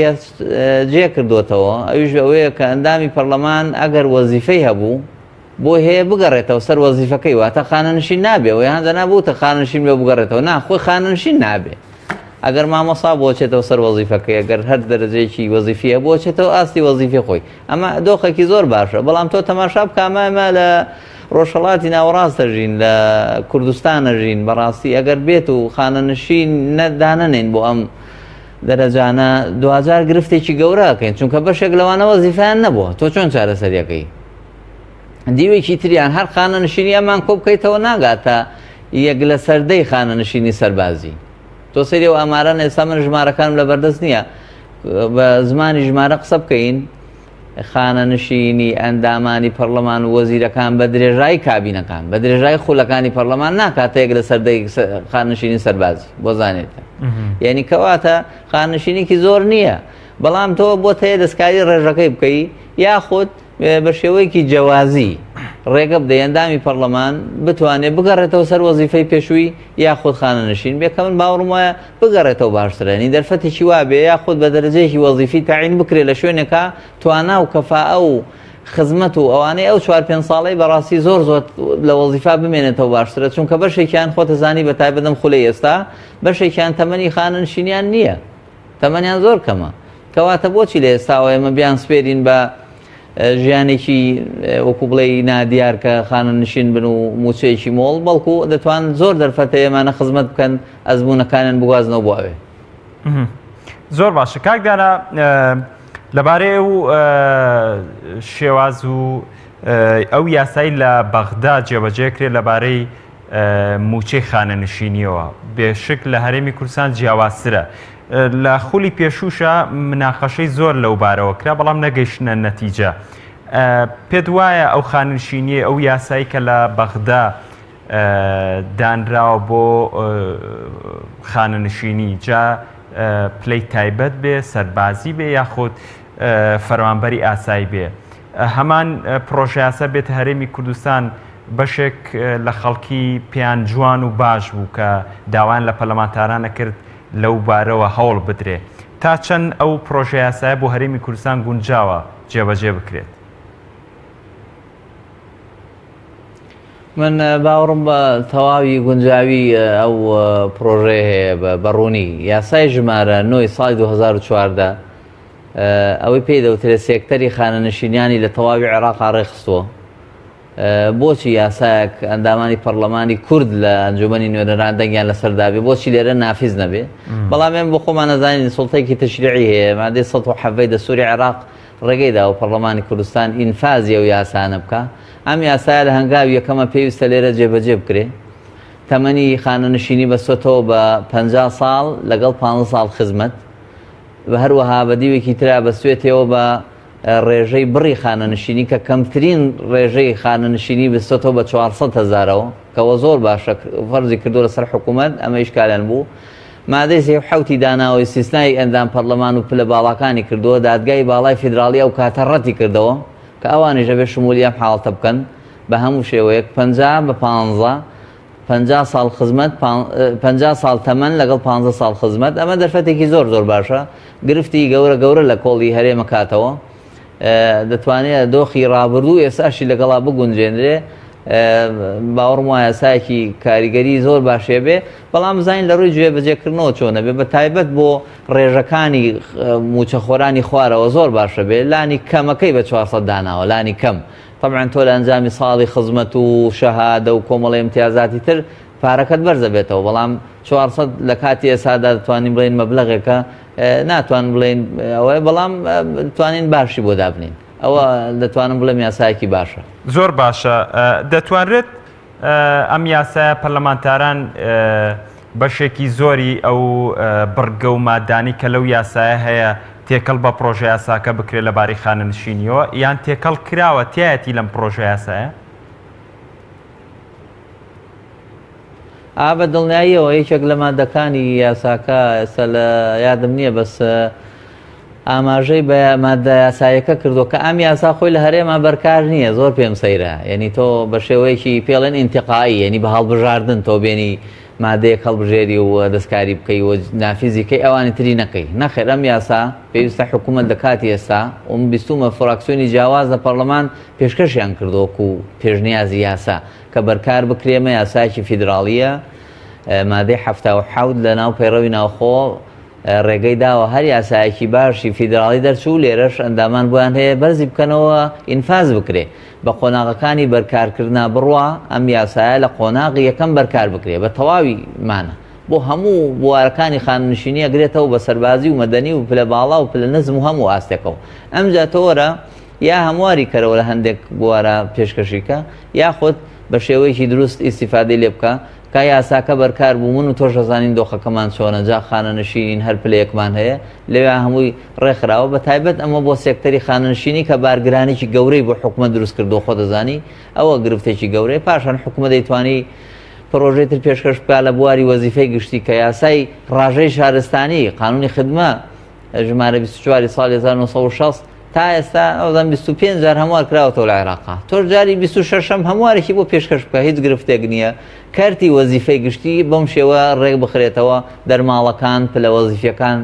Speaker 2: جێ کردوتەوە ئەویش ئەوەیە کە ئەندامی پەرلەمان ئەگەر وەزیفەی هەبوو بۆ هەیە بگەڕێتەوە سەر وەزیفەکەی واتە خانەنشین نابێ و هەندە نابووتە خانەنشین بێ بگەڕێتەوە ناخۆی خانەنشین نابێ ئەگەر مامۆسا بۆچێتەوە سەر وەزیفەکەی ئەگەر هەر دەرەجەیەکی وەزیفیە بۆچێتەوە ئاستی وەزیفی خۆی ئەمە دۆخێکی زۆر باشە بەڵام تۆ تەماشا بکەمە لە ڕۆژهەڵاتی ناوەڕاستە ژین لە کوردستانە ژین بەڕاستی ئەگەر بێت و خانەنشین دانەنێن بۆ ئەم دەرەجانە دوجار گرفتێکی گەورەکەین چونکە بەشێک لەوانە وەزیفیان نەبووە تۆ چۆن چارەسەریەکەی دیوێکی تریان هەر خانەنشینی ئەمان کۆ بکەیتەوە ناگاتە یەک لە سەردەی خانەنشینی سەربازی تۆ سەری و ئاماران ئێستا من ژمارەکانم لە بەردەست نییە بە زمانی ژمارە قسە بکەین خانەنشینی ئەندامانی پەرلەمان و وەزیرەکان بە درێژایی کابینەکان بە درێژایی خولەکانی پەرلەمان ناکاتە یەک لە سەردەی خانەنشینی سەربازی بۆ زانێتە یعنی کەواتە خانەنشینێکی زۆر نییە بەڵام تۆ بۆ هەیە دەستکاری ڕێژەکەی بکەی یاخود بە شێوەیەکی جیاوازی ڕێگە بدە ئەندامی پەرلەمان بتوانێت بگەڕێتەوە سەر وەزیفەی پێشووی یاخود خانەنشین بێ کە من باوەڕم وایە بگەڕێتەوە باشترێنی دەرفەتێکی وا بێ یاخود بە دەرەجەیەکی وەزیفی تعین بکرێت لە شوێنێکە توانە و کەفاءە و خزمەت و ئەوانەی ئەو 4-5 ساڵەی بەڕاستی زۆر لە وەزیفا بمێنێتەوە باشترە چونکە بەشێکیان خۆتە زانی بە تایبەتم خولەی ئێستا بەشێکیان تەمەنی خانەنشینیان نییە تەمەنیان زۆر کەمە کەواتە بۆچی لە ئێستاوە ئێمە بیان سپێرین بە ژیانێکی وەکو بڵێ نادیار کە خانەنشین بن و موچەیەکی مۆڵ بەڵکو دەتوان زۆر دەرفەتە ئێمانە خزمەت بکەن ئەزمونونەکانیان بگوازنەوە بۆ ئەوێ
Speaker 1: زۆر باشە کاکدانە لەبارەی و شێواز و ئەو یاسایی لە بەغدا جێبەجێ کرێت لەبارەی موچەی خانەنشینیەوە بێشک لە هەرێمی کوردستان جیاوازترە لە خولی پێشوشە مناقەشەی زۆر لەو بارەوە کرا بەڵام نەگەیشتنە نەتیجە پێت وایە ئەو خانەنشینیە ئەو یاسایی کە لە بەغدا دانراوە بۆ خانەنشینی جا پلەی تایبەت بێ سەربازی بێ یاخود فەرمانبەری ئاسایی بێ هەمان پرۆژە بێت هەرێمی کوردستان بەشێک لە خەڵکی پیان جوان و باش بوو کە داوایان لە پەرلەمانتارانە کرد لەو بارەوە هەوڵ بدرێ تا چەند ئەو پرۆژە یاسایە بۆ هەرێمی کوردستان گونجاوە جێبەجێ بکرێت
Speaker 2: من باوەڕم بە تەواوی گونجاوی ئەو پرۆژەیە هەیە بەڕوونی یاسای ژمارە 9 ساڵی 2014 ئەوەی پێی دەوترێت سێکتەری خانەنشینیانی لە تەواوی عێراق ڕێخستووە بۆچی یاسایەک ئەندامانی پەرلەمانی کورد لە ئەنجومەنی نوێنەران دەنگیان لەسەردابێ بۆچی لێرە نافیز نەبێ بەڵام ئێمە بۆ خۆمان نەزانین سوڵتەیەکی تەشریعی هەیە مادەی 170 دەستوری عێراق ڕێگەیدا و پەرلەمانی کوردستان ئینفازی ئەو یاسانە بکە ئەم یاسایە لە هەنگاوی یەکەمە پێویستە لێرە جێبەجێ بکرێ تەمەنی خانەنشینی بەستۆتەوە بە 50 ساڵ لەگەڵ 5 ساڵ خزمەت بە هەروەها بە دیوێکی ترا بەسوێتەوە بە ڕێژەی بڕی خانەنشینی کە کەمترین ڕێژەی خانەنشینی بستۆتەوە بە 400,000ەوە کەەوە زۆر باشە فەرزی کردو لەسەر حکوومەت ئەمە ئیشکالیان بوو مادەی 37 داناوی سیستنای ئەندام پەرلەمان و پلە باڵەکانی کردووە دادگای باڵای فیدراڵی ئەو کاتە ڕەتی کردەوە کە ئەوانیش دەبێت شمولی ئەم حاڵەتە بکەن بە هەموو شێوەیەک 50 بە 50 ساڵ خزمەت 50 ساڵ تەمەن لەگەڵ 15 ساڵ خزمەت ئەمە دەرفەتێکی زۆر باشە گرفتی گەورە لە کۆڵی هەرێمە کاتەوە دەتوانێت دۆخی ڕابردوو ئێستاشی لەگەڵا بگونجێنرێ باوەڕم وایە یاسایەکی کاریگەری زۆر باشێ بێ بەڵام بزانین لە ڕووی گوێبەجێکردنەوە چۆنە بێ بە تایبەت بۆ ڕێژەکانی موچەخۆرانی خوارەوە زۆر باشە بێ لانی کەمەکەی بە 400 داناوە لانی کەم طبعاً تۆ لە ئەنجامی ساڵی خزمەت و شەهادە و کۆمەڵی ئیمتیازاتی تر پارەکەت بەرزە بێتەوە بەڵام 400 لە کاتی ئێسادا دەتوانین بڵێن مەبلەغێکە ناتوان بڵێن ئەوەیە بەڵام دەتوانین باشی بۆ دابنین ئەوە دەتوانم بڵێم یاسایەکی باشە
Speaker 1: زۆر باشە دەتوانرێت ئەم یاسایە پەرلەمانتاران بەشێکی زۆری ئەو بڕگە و مادانی کە لەو یاسایە هەیە تێکەڵ بە پرۆژە یاساکە بکرێت لەباری خانەنشینیەوە یان تێکەڵ کراوە تایەتی لەم پرۆژە یاسایە
Speaker 2: بە دڵنیاییەوە یەکێک لە مادەکانی یاساکە ئێستا لە یادم نییە بەس ئاماژەی بە مادە یاسایەکە کردو کە ئەم یاسا خۆی لە هەرێمە بەرکار نییە زۆر پێم سەیرە یعنی تۆ بە شێوەیەکی پێڵێن ئینتقایی یعنی بە هەڵبژاردن تۆ بێنی مادەیەک هەڵبژێری و دەستکاری بکەی و نافیزیکەی ئەوانی تری نەکەی نەخێر ئەم یاسا پێویستە حکوومەت لە کاتی ئێستا بیستومە فراکسیۆنی جیاواز لە پەرلەمان پێشکەشیان کردووەکو و پێشنیازی یاسا کە بەرکار بکرێمە یاسایکی فیدراڵیە مادەی 77 لە ناو پەیڕەوی ناوخۆ ڕێگەی داوە هەر یاسایەکی باشی فیدراڵی دەرچوو لێرەش ئەندامان بۆیان هەیە بەرزی بکەنەوە ئینفاز بکرێ بە قۆناغەکانی بەرکارکردنا بڕوا ئەم یاسایە لە قۆناغی یەکەم بەرکار بکرێ بە تەواوی مانە بۆ هەموو بوارەکانی خاننشینی ئەگرێتەوە بە سەربازی و مەدەنی و پلە باڵا و پلە نزم و هەموو ئاستێکەوە ئەمجا تۆرە یا هەمواری کەرەوە لە هەندێک بوارە پێشکەشیکە یاخود بە شێوەیەکی دروست ئیسیفادەی لێ بکە کە یاساکە بەرکار بوو من و تۆش دەزانین دۆخەکەمان چۆنە جا خانەنشینین هەر پلەیەکمان هەیە لەوێ هەمووی ڕێکخراوە بە تایبەت ئەمە بۆ سێکتەری خانەنشینی کە بارگرانێکی گەورەی بۆ حکوومەت دروست کردو خۆ دەزانی ئەوە گرفتێکی گەورەی پاشان حکوومەت دەیتوانی پرۆژەی تر پێشکەش بکە لە بواری وەزیفەی گشتی کە یاسای ڕاژەی شارستانی قانونی خدمە ژمارە 24 ساڵی 1960 تا ئێستا ئەودەم 25 جار هەموار کراوەتەوە لە عێراقا تۆ جاری 26ەم هەموارێکی بۆ پێشکەش بکە هیچ گرفتێک نییە کارتی وەزیفەی گشتی بەم شێوە ڕێک بخرێتەوە دەرماڵەکان پلە وەزیفەکان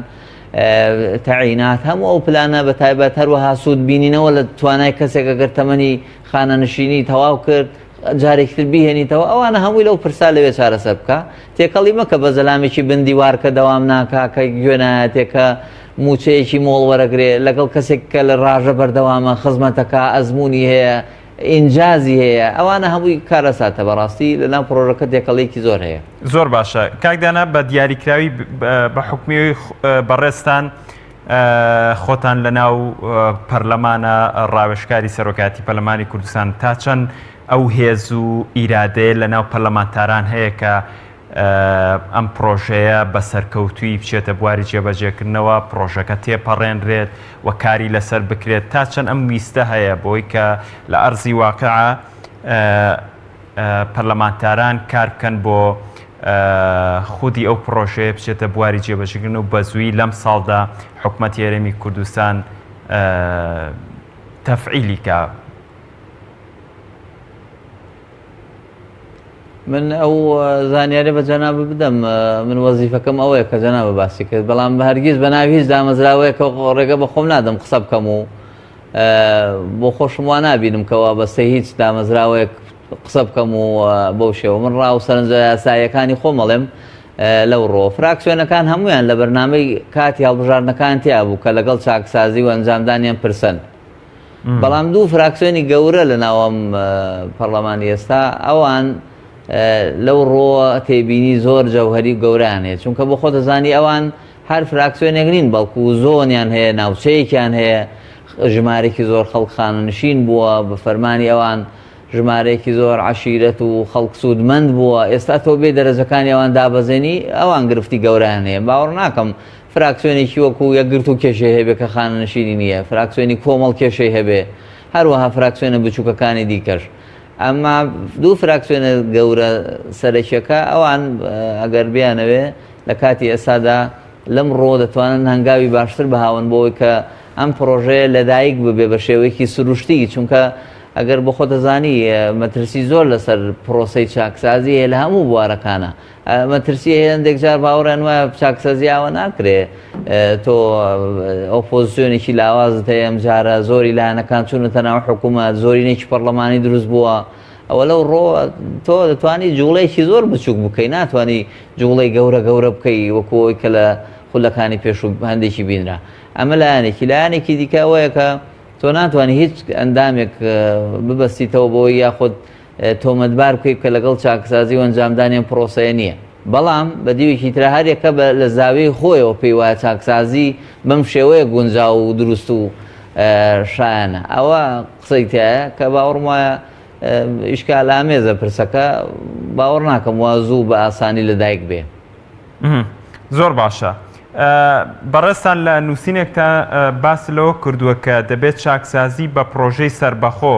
Speaker 2: تەعینات هەموو ئەو پلانە بە تایبەت هەروەها سوود بینینەوە لە توانای کەسێک ئەگەر تەمەنی خانەنشینی تەواو کرد جارێکتر بیهێنیتەوە ئەوانە هەمووی لەو پرسا لەوێ چارەسەر بکە تێکەڵی مەکە بە زەلامێکی بندیوارکە دەوام ناکا کە گوێنایەتێکە موچەیەکی مۆڵ وەرەگرێ لەگەڵ کەسێک کە لە ڕاژە بەردەوامە خزمەتەکە ئەزمموی هەیە ئینجازی هەیە ئەوانە هەمووی کارەساتە بەڕاستی لەناو پرۆژەکە تێکەڵێکی زۆر هەیە
Speaker 1: زۆر باشە کاکدانا بە دیاریکراوی بە حکمی بەڕێستان خۆتان لە ناو پەرلەمانە ڕاوێژکاری سەرۆکاتی پەرلەمانی کوردستان تا چەند ئەو هێز و ئیرادەیە لە ناو پەرلەمانتاران هەیە کە ئەم پرۆژەیە بە سەرکەوتوی بچێتە بواری جێبەجێکردنەوە پرۆژەکە تێپەڕێنرێت و کاری لەسەر بکرێت تا چەند ئەم ویستە هەیە بۆی کە لە ئەرزی واقعە پەرلەمانتاران کار بکەن بۆ خودی ئەو پرۆژەیە بچێتە بواری جێبەجێکردن و بە زووی لەم ساڵدا حکوومەتی هەرێمی کوردستان تەفعیلی کە
Speaker 2: من ئەو زانیارە بە جەنابە بدەم من وەزیفەکەم ئەوەیە کە جەنابە باسی کرد بەڵام بە هەرگیز بە ناوی هیچ دامەزراوەیە کە ڕێگە بە خۆم نادەم قسە بکەم و بۆ خۆشم وا نابینم کەوا بەستەی هیچ دامەزراوەیەک قسە بکەم و بەو شێوە من ڕاو سەرنجە یاساییەکانی خۆمەڵێم لەو ڕۆ فراکسیۆنەکان هەمویان لە بەرنامەی کاتی هەڵبژاردنەکان تیا بوو کە لەگەڵ چاکسازی و ئەنجامدانیان پرسەن بەڵام دوو فراکسیۆنی گەورە لە ناوەم پەرلەمانی ئێستا ئەوان لەو ڕۆ تێبینی زۆر جەوهەری گەوران هەیە چونکە بۆ خۆ دەزانی ئەوان هەر فراکسیۆنێک نین بەڵکو زۆنیان هەیە ناوچەیەکیان هەیە ژمارێکی زۆر خەڵک خانەنشین بووە بە فەرمانی ئەوان ژمارەیەکی زۆر عشیرەت و خەڵک سوودمەند بووە ئێستا تۆ بێ دەرەجەکانی ئەوان دابەزێنی ئەوان گرفتی گەوران هەیە باوەڕ ناکەم فراکسیۆنێکی وەکو یەکگرت و کێشەی هەبێ کە خانەنشینی نییە فراکسیۆنی کۆمەڵ کێشەی هەبێ هەروەها فراکسیۆنە بچووکەکانی دیکەش ئەمما دوو فراکسیۆنە گەورە سەرەکیەکە ئەوان ئەگەر بیانەوێ لە کاتی ئێستادا لەم ڕۆ دەتوانن هەنگاوی باشتر بەهاون بۆەوەی کە ئەم پرۆژەیە لەدایک ببێ بە شێوەیەکی سروشتی چونکە ئەگەر بۆ خۆ دەزانی مەترسی زۆر لەسەر پرۆسەی چاکسازی هەیە لە هەموو بوارەکانە مەترسی هەیە هەندێک جار باوەڕیان وایە چاکسازیاوە ناکرێ تۆ ئۆپۆزیسیۆنێکی لاوازت هەیە ئەم جارە زۆری لایەنەکان چوونەتە ناو حکوومەت زۆرینێکی پەرلەمانی دروست بووە ئەوە لەو ڕۆ تۆ دەتوانی جوڵەیەکی زۆر بچووک بکەی ناتوانانی جوڵەی گەورە بکەی وەکۆی کە لە خولەکانی پێشوو هەندێکی بینرا ئەمە لایەنێکی دیکە ئەوەیە کە تۆ ناتوانانی هیچ ئەندامێک ببەستیتەوە بۆی یاخود تۆمەتبار بکەیت کە لەگەڵ چاکسازی و ئەنجامدانیان پرۆسەیە نییە بەڵام بە دیوێکی ترە هەرێکە لە زاویەی خۆیەوە پێی وایە چاکسازی بەم شێوەیە گونجاو و دروست و شایەنە ئەوە قسەی تایە کە باوەڕم وایە ئیشکال ئامێزە پرسەکە باوەڕ ناکەم وا زوو بە ئاسانی لەدایک بێ
Speaker 1: زۆر باشە بەڕێستان لە نووسینێکتا باس لەوە کردووە کە دەبێت چاکسازی بە پرۆژەی سربەخۆ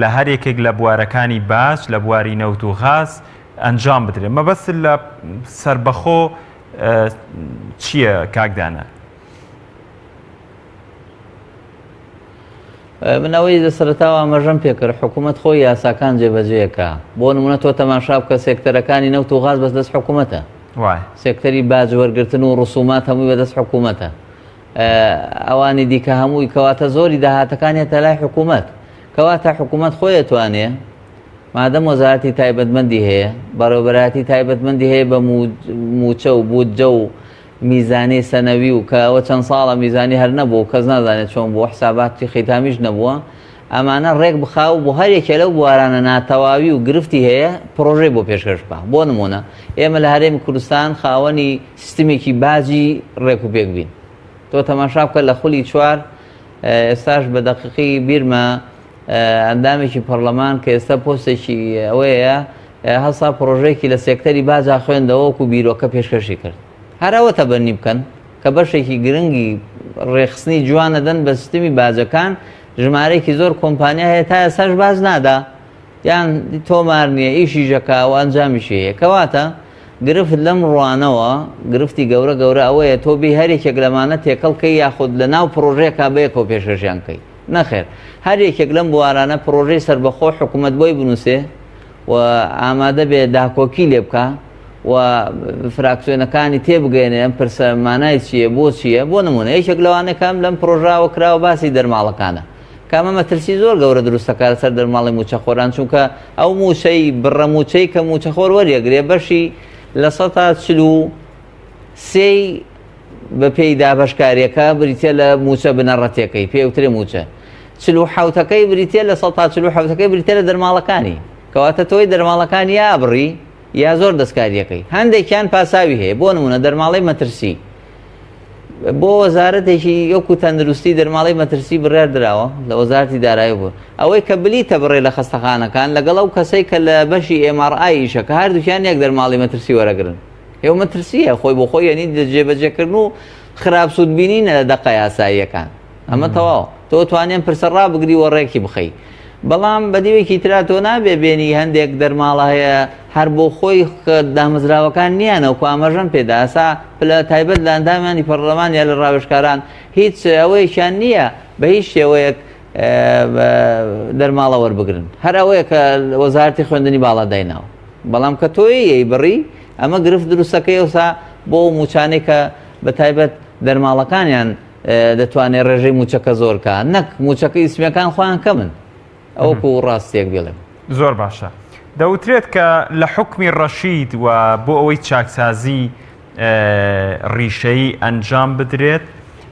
Speaker 1: لە هەر یەکێک لە بوارەکانی باش لە بواری نەوت و غاز ئەنجام بدرێت مەبەست لە سربەخۆ چییە کاکدانە؟
Speaker 2: من ئەوەی لە سەرەتاوە ئاماژەم پێکرد حکوومەت خۆی یاساکان جێبەجێیەکە بۆ نمونە تۆ تەماشا بکە سێکتەرەکانی نەوت و غاز بەس دەست حکوومەتە سێکتەری باج وەرگرتن و ڕسومات هەمووی بەدەست حکوومەتە ئەوانی دیکە هەمووی کەواتە زۆری داهاتەکانێتە لای حکوومەت کەواتە حکوومەت خۆی دەتوانێ مادەم وەزارەتی تایبەتمەندی هەیە بەڕێوەبەرایەتی تایبەتمەندی هەیە بە موچە و بودجە و میزانی سەنەوی و کە ئەوە چەند ساڵە میزانی هەر نەبوو کەس نازانێت چۆن بۆ حساباتی خیتامیش نەبووە ئەمانە ڕێک بخاو بۆ هەرێکە لەو بوارانە ناتەواوی و گرفتی هەیە پرۆژەی بۆ پێشکەش بکە بۆ نمونە ئێمە لە هەرێمی کوردستان خاوەنی سیستمێکی باجی ڕێک و پێک بین تۆ تەماشا بکە لە خولی چوار ئێستاش بە دەقیقی بیرمە ئەندامێکی پەرلەمان کە ئێستا پۆستێکی ئەوەیە هەستا پرۆژەیەکی لە سێکتەری باجا خوێندەوە وەکو بیرۆکە پێشکەشی کرد هەراوە تەبەنی بکەن کە بەشێکی گرنگی ڕێخستنی جوانە دەن بە سیستمی باجەکان ژمارەیەکی زۆر کۆمپانیا هەیە تا ئێستاش باز نادا یان تۆمار نییە ئیشی ژەکا و ئەنجامیشی هەیە کەواتە گرفت لەم ڕوانەوە گرفتی گەورە ئەوەیە تۆ بێ هەرێکێک لەمانە تێکەڵکەی یاخود لە ناو پرۆژەیەکا بەیەکەوە پێشکەشیان کەی نەخێر هەر یەکێک لەم بوارانە پرۆژەی سربەخۆ حکوومەت بۆی بنووسێ و ئامادە بێ داکۆکی لێ بکە و فراکسیۆنەکانی تێبگەێنێ ئەم پرسەمانای چییە بۆ چییە بۆ نمونە یەکێک لەوانە کام لەم پرۆژاوە کراوە باسی دەرماڵەکانە کامە مەترسی زۆر گەورە دروستەکە لەسەر دەرماڵی موچەخۆران چونکە ئەو موچەی بڕە موچەی کە موچەخۆر وەریەگرێ بەشی لە 43 بە پێی دابەشکاریەکە بریتە لە موچە بنەڕەتەکەی پێوترێ موچە 47ەکەی بریتە لە 147ەکەی بریتە لە دەرماڵەکانی کەواتە تۆی دەرماڵەکانی یا بڕی یا زۆر دەستکاریەکەی هەندێکیان پاساوی هەیە بۆ نمونە دەرماڵی مەترسی بۆ وەزارەتێکی یەکو تەندروستی دەرماڵی مەترسی بڕێر درراوە لە وەزارەتی دارایی بوو ئەوەی کە بلیتە بڕێ لە خەستەخانەکان لەگەڵ ئەو کەسەی کە لە بەشی MRI ئیشە کە هەردووکیان یەک دەرماڵی مەترسی وەرەگرن هێو مەترسیە خۆی بۆ خۆی یەنی جێبەجێکردن و خراپ سوودبینینە لە دەقە یاساییەکان ئەمە تەواو تۆ توانێن پرسە ڕابگری و ڕێکی بخەی بەڵام بەدیوێکی ترا تۆ نابێ بێنی هەندێک دەرماڵە هەیە هەر بۆ خۆی دامەزراوەکان نییانەوە ئاماژەم پێداسا پلە تایبەت لە ئەندامیانی پەرلەمان یا لە ڕاوێژکاران هیچ ئەوەیەکیان نییە بە هیچ شێوەیەک دەرماڵە وەربگرن هەر ئەوەیە کە وەزارەتی خوێندنی باڵا دایناوە بەڵام کە تۆی بڕی ئەمە گرفت دروستەکەی ئەوسا بۆ موچانەی کە بە تایبەت دەرماڵەکانیان دەتوانێت ڕێژەی موچەکە زۆرکە نەک موچەکە ئیسمیەکان خۆیان کەمن ئەوەکو ڕاستێک بڵێم
Speaker 1: زۆر باشە دەوترێت کە لە حکمی ڕەشید و بۆ ئەوەی چاکسازی ڕیشەی ئەنجام بدرێت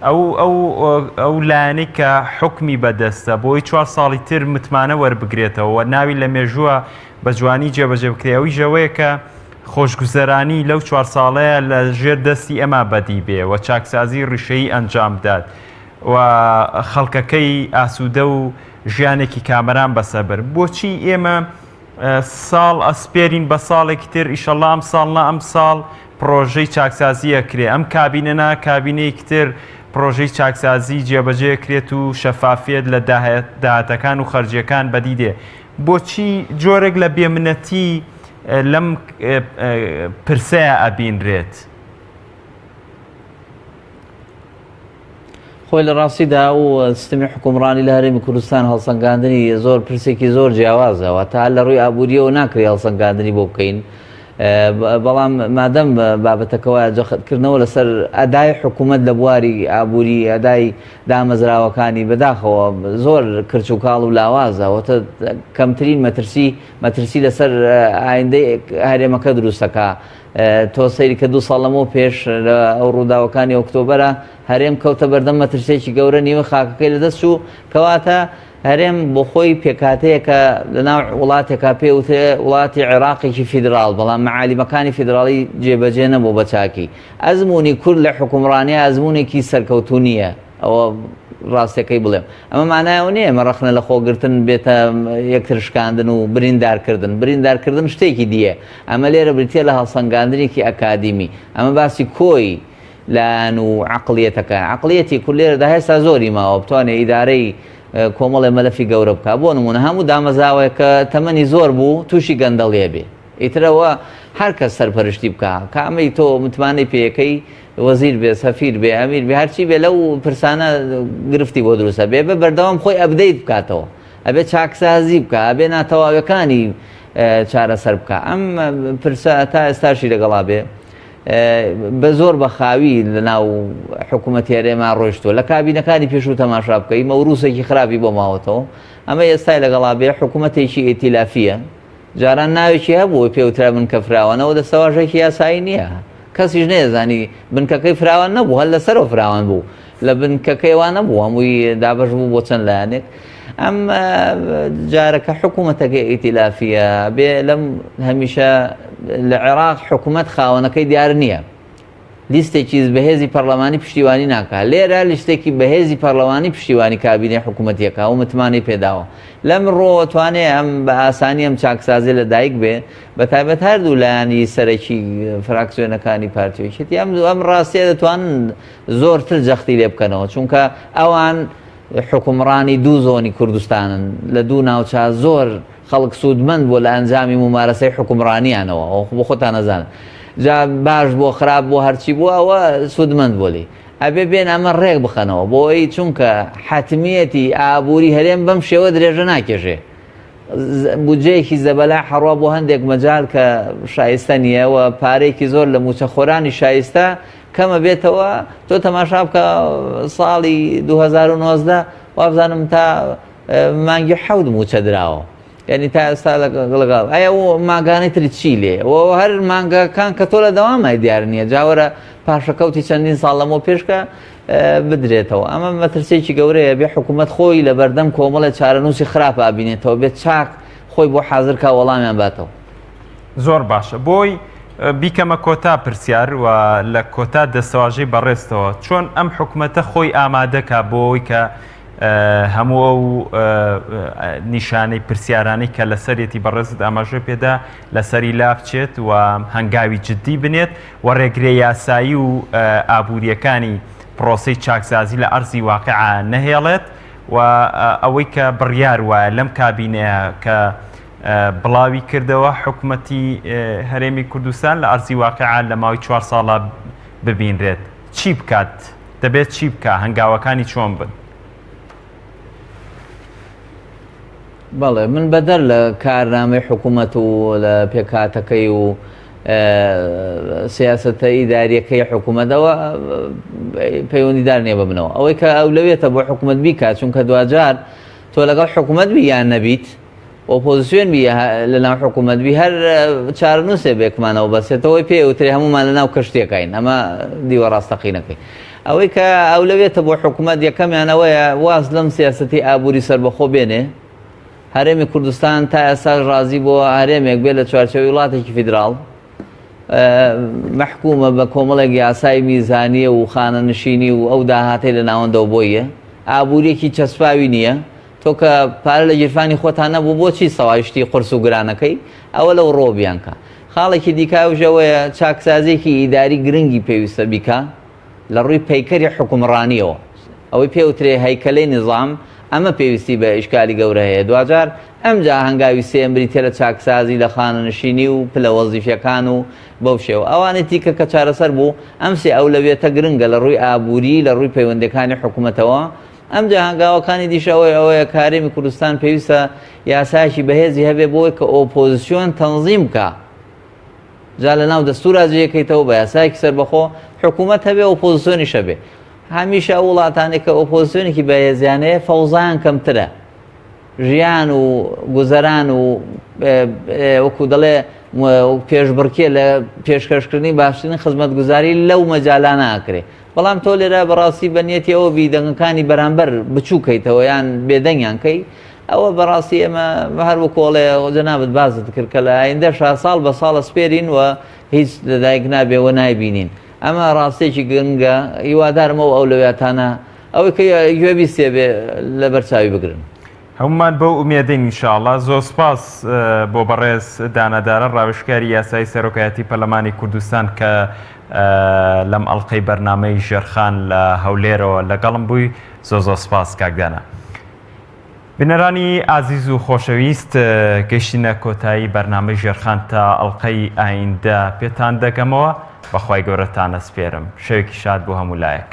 Speaker 1: ئەو لایەنەی کە حکمی بەدەستە بۆی 4 ساڵی تر متمانە وەربگرێتەوە ناوی لە مێژووە بە جوانی جێبەجێ بکرێ ئەوی ژەوەیە کە خۆشگوزەرانی لەو 4 ساڵەیە لە ژێر دەستی ئەمە بەدی بێ و چاکسازی ڕیشەیی ئەنجام داد و خەڵکەکەی ئاسوودە و ژیانێکی کامەران بەسەبر. بۆچی ئێمە ساڵ ئەسپێرین بە ساڵێکی تر ئیشەڵڵا ئەم ساڵنا ئەم ساڵ پرۆژەی چاکسازیە کرێ ئەم کابینەنا کابینەیەکی تر پرۆژەی چاکسازی جێبەجێ کرێت و شەفافیت لە داهاتەکان و خەرجیەکان بەدی دێ. بۆچی جۆرێک لە بێمنەتی لەم پرسەیە ئەبینرێت؟
Speaker 2: خۆی لە ڕاستیدا و سیستمی حکومڕانی لە هەرێمی کوردستان هەڵسەنگاندنی زۆر پرسێکی زۆر جیاوازەوە تا لە ڕووی ئابووریەوە ناکرێت هەڵسەنگاندنی بۆ بکەین. بەڵام مادەم بابەتەکەەوە جەختکردنەوە لەسەر ئەدای حکوومەت لە بواری ئابووری ئەدای دامەزراوەکانی بەداخەوە زۆر کرچ و کاڵ و لاوازەوەتە کەمترین مەترسی لەسەر ئایندەی هەرێمەکە دروستەکە. تۆ سەیری کە 2 ساڵ لەمەوە پێش لە ئەو ڕووداوەکانی ئۆکتۆبەرە هەرێم کەوتە بەردەم مەترسێکی گەورە نیوە خاکەکەی لەدەست و کەواتە هەرێم بۆ خۆی پێکاتەیەکە لەناو وڵاتێکا پێوتێ وڵاتی عێراقێکی فیدرال بەڵام مەعالیمەکانی فیدراڵی جێبەجێ نەبوو بە چاکی. ئەزمموی کورد لە حکومڕانیە ئەزممونێکی سەرکەوتو نییە ئەوە ڕاستەکەی بڵێم. ئەمە مانایەوە نییە مەڕەخنە لە خۆگرتن بێتە یەکتر شکاندن و بریندارکردن شتێکی دیە. ئەمە لێرە بریتە لە هەڵسەنگاندنێکی ئەکادیمی. ئەمە باسی کۆی لایەن و عەقڵیەتەکە عەقڵیەتی کورد لێرەدا هێستا زۆری ماوە بتوانێت ئیدارەی کۆمەڵێ مەلەفی گەورە بکە. بۆ نمونە هەموو دامەزراوەیە کە تەمەنی زۆر بوو تووشی گەندەڵیە بێ ئیترەوە هەر کەس سەرپەرشتی بکە کامەی تۆ متمانەی پێیەکەی وەزیر بێ سەفیر بێ ئەمیر بێ هەرچی بێ لەو پرسانە گرفتی بۆ دروستە بێ بە بەردەوام خۆی ئەبدەیت بکاتەوە ئەبێ چاکسازی بکە ئەبێ ناتەواویەکانی چارەسەر بکە. ئەم پرسە تا ئێستاشی لەگەڵا بێ بە زۆر بەخاوی لە ناو حکوومەتی هەرێما ڕۆیشتووە لە کابینەکانی پێشوو تەماشا بکەی مەوروسێکی خراپی بۆ ماوەتەوە. ئەمە ئێستای لەگەڵا بێ حکوومەتێکی ئێتیلافیە جاران ناوێکی هەبوو پێوترا بنکە فراوانەوە دەستەواژێکی یاسایی نییە کەسیش نێزانی بنکەکەی فراوان نەبوو هەر لەسەرەوە فراوان بوو لە بنکەکەیوان نەبوو هەمووی دابەش بوو بۆ چەند لایەنێک. ئەم جارەکە حکوومەتەکەی ئیتیلافیە بێ لەم هەمیشە لە عێراق حکوومەت خاوەنەکەی دیار نییە لیستێکی بەهێزی پەرلەمانی پشتیوانی ناکات. لێرە لیستێکی بەهێزی پەرلەمانی پشتیوانی کابینەی حکوومەتیەکە و متمانی پێداوە. لەم ڕۆوەتوانێت ئەم بە ئاسانی ئەم چاکسازی لە دایک بێ بە تایبەت هەردوو لایانی سەرەکی فراکسیۆنەکانی پارتیۆکێتی ئەم ڕاستیە دەتوانن زۆرتر جەختی لێ بکەنەوە چونکە ئەوان حکومڕانی دوو زۆنی کوردستانن لە دوو ناوچە زۆر خەڵک سوودمەند بۆ لە ئەنجامی ممارەسەی حکومڕانیانەوە بۆ خۆتان نەزانن جا باش بۆ خراپ بۆ هەرچی بووە ئەوە سوودمەند بۆ لی ئەبێ بێن ئەمە ڕێک بخەنەوە بۆی چونکە حتمیەتی ئابووری هەرێم بەم شێوە درێژە ناکێژێ بودجەیەکی زەبەلا حەڕوا بۆ هەندێک مەجال کە شایستە نییەوە پارێکی زۆر لە موچەخۆرانی شایستە کەمە بێتەوە تۆ تەماشا بکە ساڵی 2019 وابزانم تا مانگی 7 موچە دراوە یعنی تا ئێستا لەگەڵ ئایا ماگانەی تری چی لێ هەر مانگەکان کە تۆ لە دەوامای دیار نییە جاوەرە پاشەکەوتی چەندین ساڵ لەمەوە پێشکە بدرێتەوە. ئەمە مەترسێکی گەورەیە بێ حکوومەت خۆی لە بەردەم کۆمەڵە چارەنووسی خراپە بینێتەوە بێت چاک خۆی بۆ حازرکە وەڵامیان باتەوە.
Speaker 1: زۆر باشە بۆی بیکەمە کۆتا پرسیار و لە کۆتا دەستەواژەی بەڕێستەوە چۆن ئەم حکوومەتە خۆی ئامادەکە بۆی کە هەموو ئەو نیشانەی پرسیارانەی کە لە سەرەتی بەڕێزت ئاماژە پێدا لەسەری لابچێت و هەنگاوی جددی بنێت و ڕێگرێ یاسایی و ئابوووریەکانی پرۆسەی چاکسازی لە ئەرزی واقعە نەهێڵێت و ئەوەی کە بڕیار وایە لەم کابینەیە کە بڵاوی کردەوە حکوومەتی هەرێمی کوردستان لە ئەرزی واقعە لە ماوەی 4 ساڵە ببینرێت چی بکات دەبێت چی بکە هەنگاوەکانی چۆن بن؟
Speaker 2: بەڵێ من بەدەر لە کارنامەی حکوومەت و لە پێکاتەکەی و سیاسەتە ئیداریەکەی حکوومەتەوە پەیوەندیدار نییە ببنەوە ئەوەی کە ئەولەوێتە بۆ حکوومەت بیکات چونکە دوجار تۆ لەگەڵ حکوومەت بی یان نەبیت ئۆپۆزیسیۆن بی لە ناو حکوومەت بی هەر چارەنووسێ بێکمانەوە بەسێتەوەی پێوتری هەمومان لە ناو کەشتێکین ئەمە دیوە ڕاستەقینەکەی ئەوەی کە ئەولەوێتە بۆ حکوومەت یەکەمیانەوەیە واز لەم سیاسەتی ئابووری سەربەخۆ بێنێ هەرێمی کوردستان تا ئێستا ڕازی بۆ هەرێمێک بێت لە چوارچەوەی وڵاتێکی فیدراڵ محکومە بە کۆمەڵێک یاسای میزانیە و خانەنشینی و ئەو داهاتەی لە ناوەندەوە بۆیە ئابووریەکی چەسپاوی نییە تۆ کە پارە لە گیرفانی خۆتان نەبوو بۆچی سەوایشتی قرس و گرانەکەی ئەوە لەو ڕۆبیان کە خاڵێکی دیکاوژەوەیە چاکسازیێکی ئیداری گرنگی پێویستە بیکە لە ڕووی پەیکەری حکومڕانیەوە ئەوەی پێوترێ هەیکەلەی نظام ئەمە پێویستی بە ئیشکالی گەورە هەیە دوجار ئەمجا هەنگاوی سێمبری تێ لە چاکسازی لە خانەنشینی و پلە وەزیفەکان و بەو شێوە ئەوانە تیکە کە چارەسەر بوو ئەمسێ ئەولەوێتە گرنگە لە ڕووی ئابووری لە ڕووی پەیوەندەکانی حکوومەتەوە ئەمجا هەنگاوەکانی دیشەوەی ئەوەیە کارێمی کوردستان پێویستە یاسایشی بەهێزی هەبێ بۆی کە ئۆپۆزیسیۆن تەنظیم بکە جا لە ناو دەستوورا جێیەکەیتەوە بە یاسایەکی سەربەخۆ حکوومەت هەبێ ئۆپۆزیسیۆنیش هەبێ هەمیشە وڵاتانێک کە ئۆپۆزیسیۆنێکی بەهێزیانەیە فەوزان کەمترە ژیان و گوزەران و وەکو دەڵێ پێشبڕکێ لە پێشکەشکردنی باشترین خزمەتگوزاری لەو مەجالا ناکرێ بەڵام تۆ لێرە بەڕاستی بەنیەتی ئەوە بیدەنگەکانی بەرامبەر بچووکەیتەوە یان بێدەنگیان کەی ئەوە بەڕاستی ئێمە هەر وە کۆڵێ جەنابەت بازت کرد کە لە ئایندە ساڵ بە ساڵە سپێرین و هیچ لەدایک نابێەوە نایبینین ئەمە ڕاستێکی گرنگە هیوادارمەوە ئەو لەوێتانە ئەوەی کە گوێبی سێبێ لە بەرچاوی بگرن
Speaker 1: هەمومان بەو ئومێدەین ئینشاءڵڵا زۆر سپاس بۆ بەڕێز دانەدارە ڕاوشکاری یاسای سەرۆکایەتی پەرلەمانی کوردستان کە لەم ئەڵقەی بەرنامەی ژێرخان لە هەولێرەوە لەگەڵم بووی زۆر سپاس کاکدانە بنەرانی ئازیز و خۆشەویست گەشتینە کۆتایی بەرنامەی ژێرخان تا ئەڵقەی ئایندە پێتان دەگەمەوە بەخوای گەورەتان ئەسپێرم شەوێکی شاد بۆ هەموو لایەک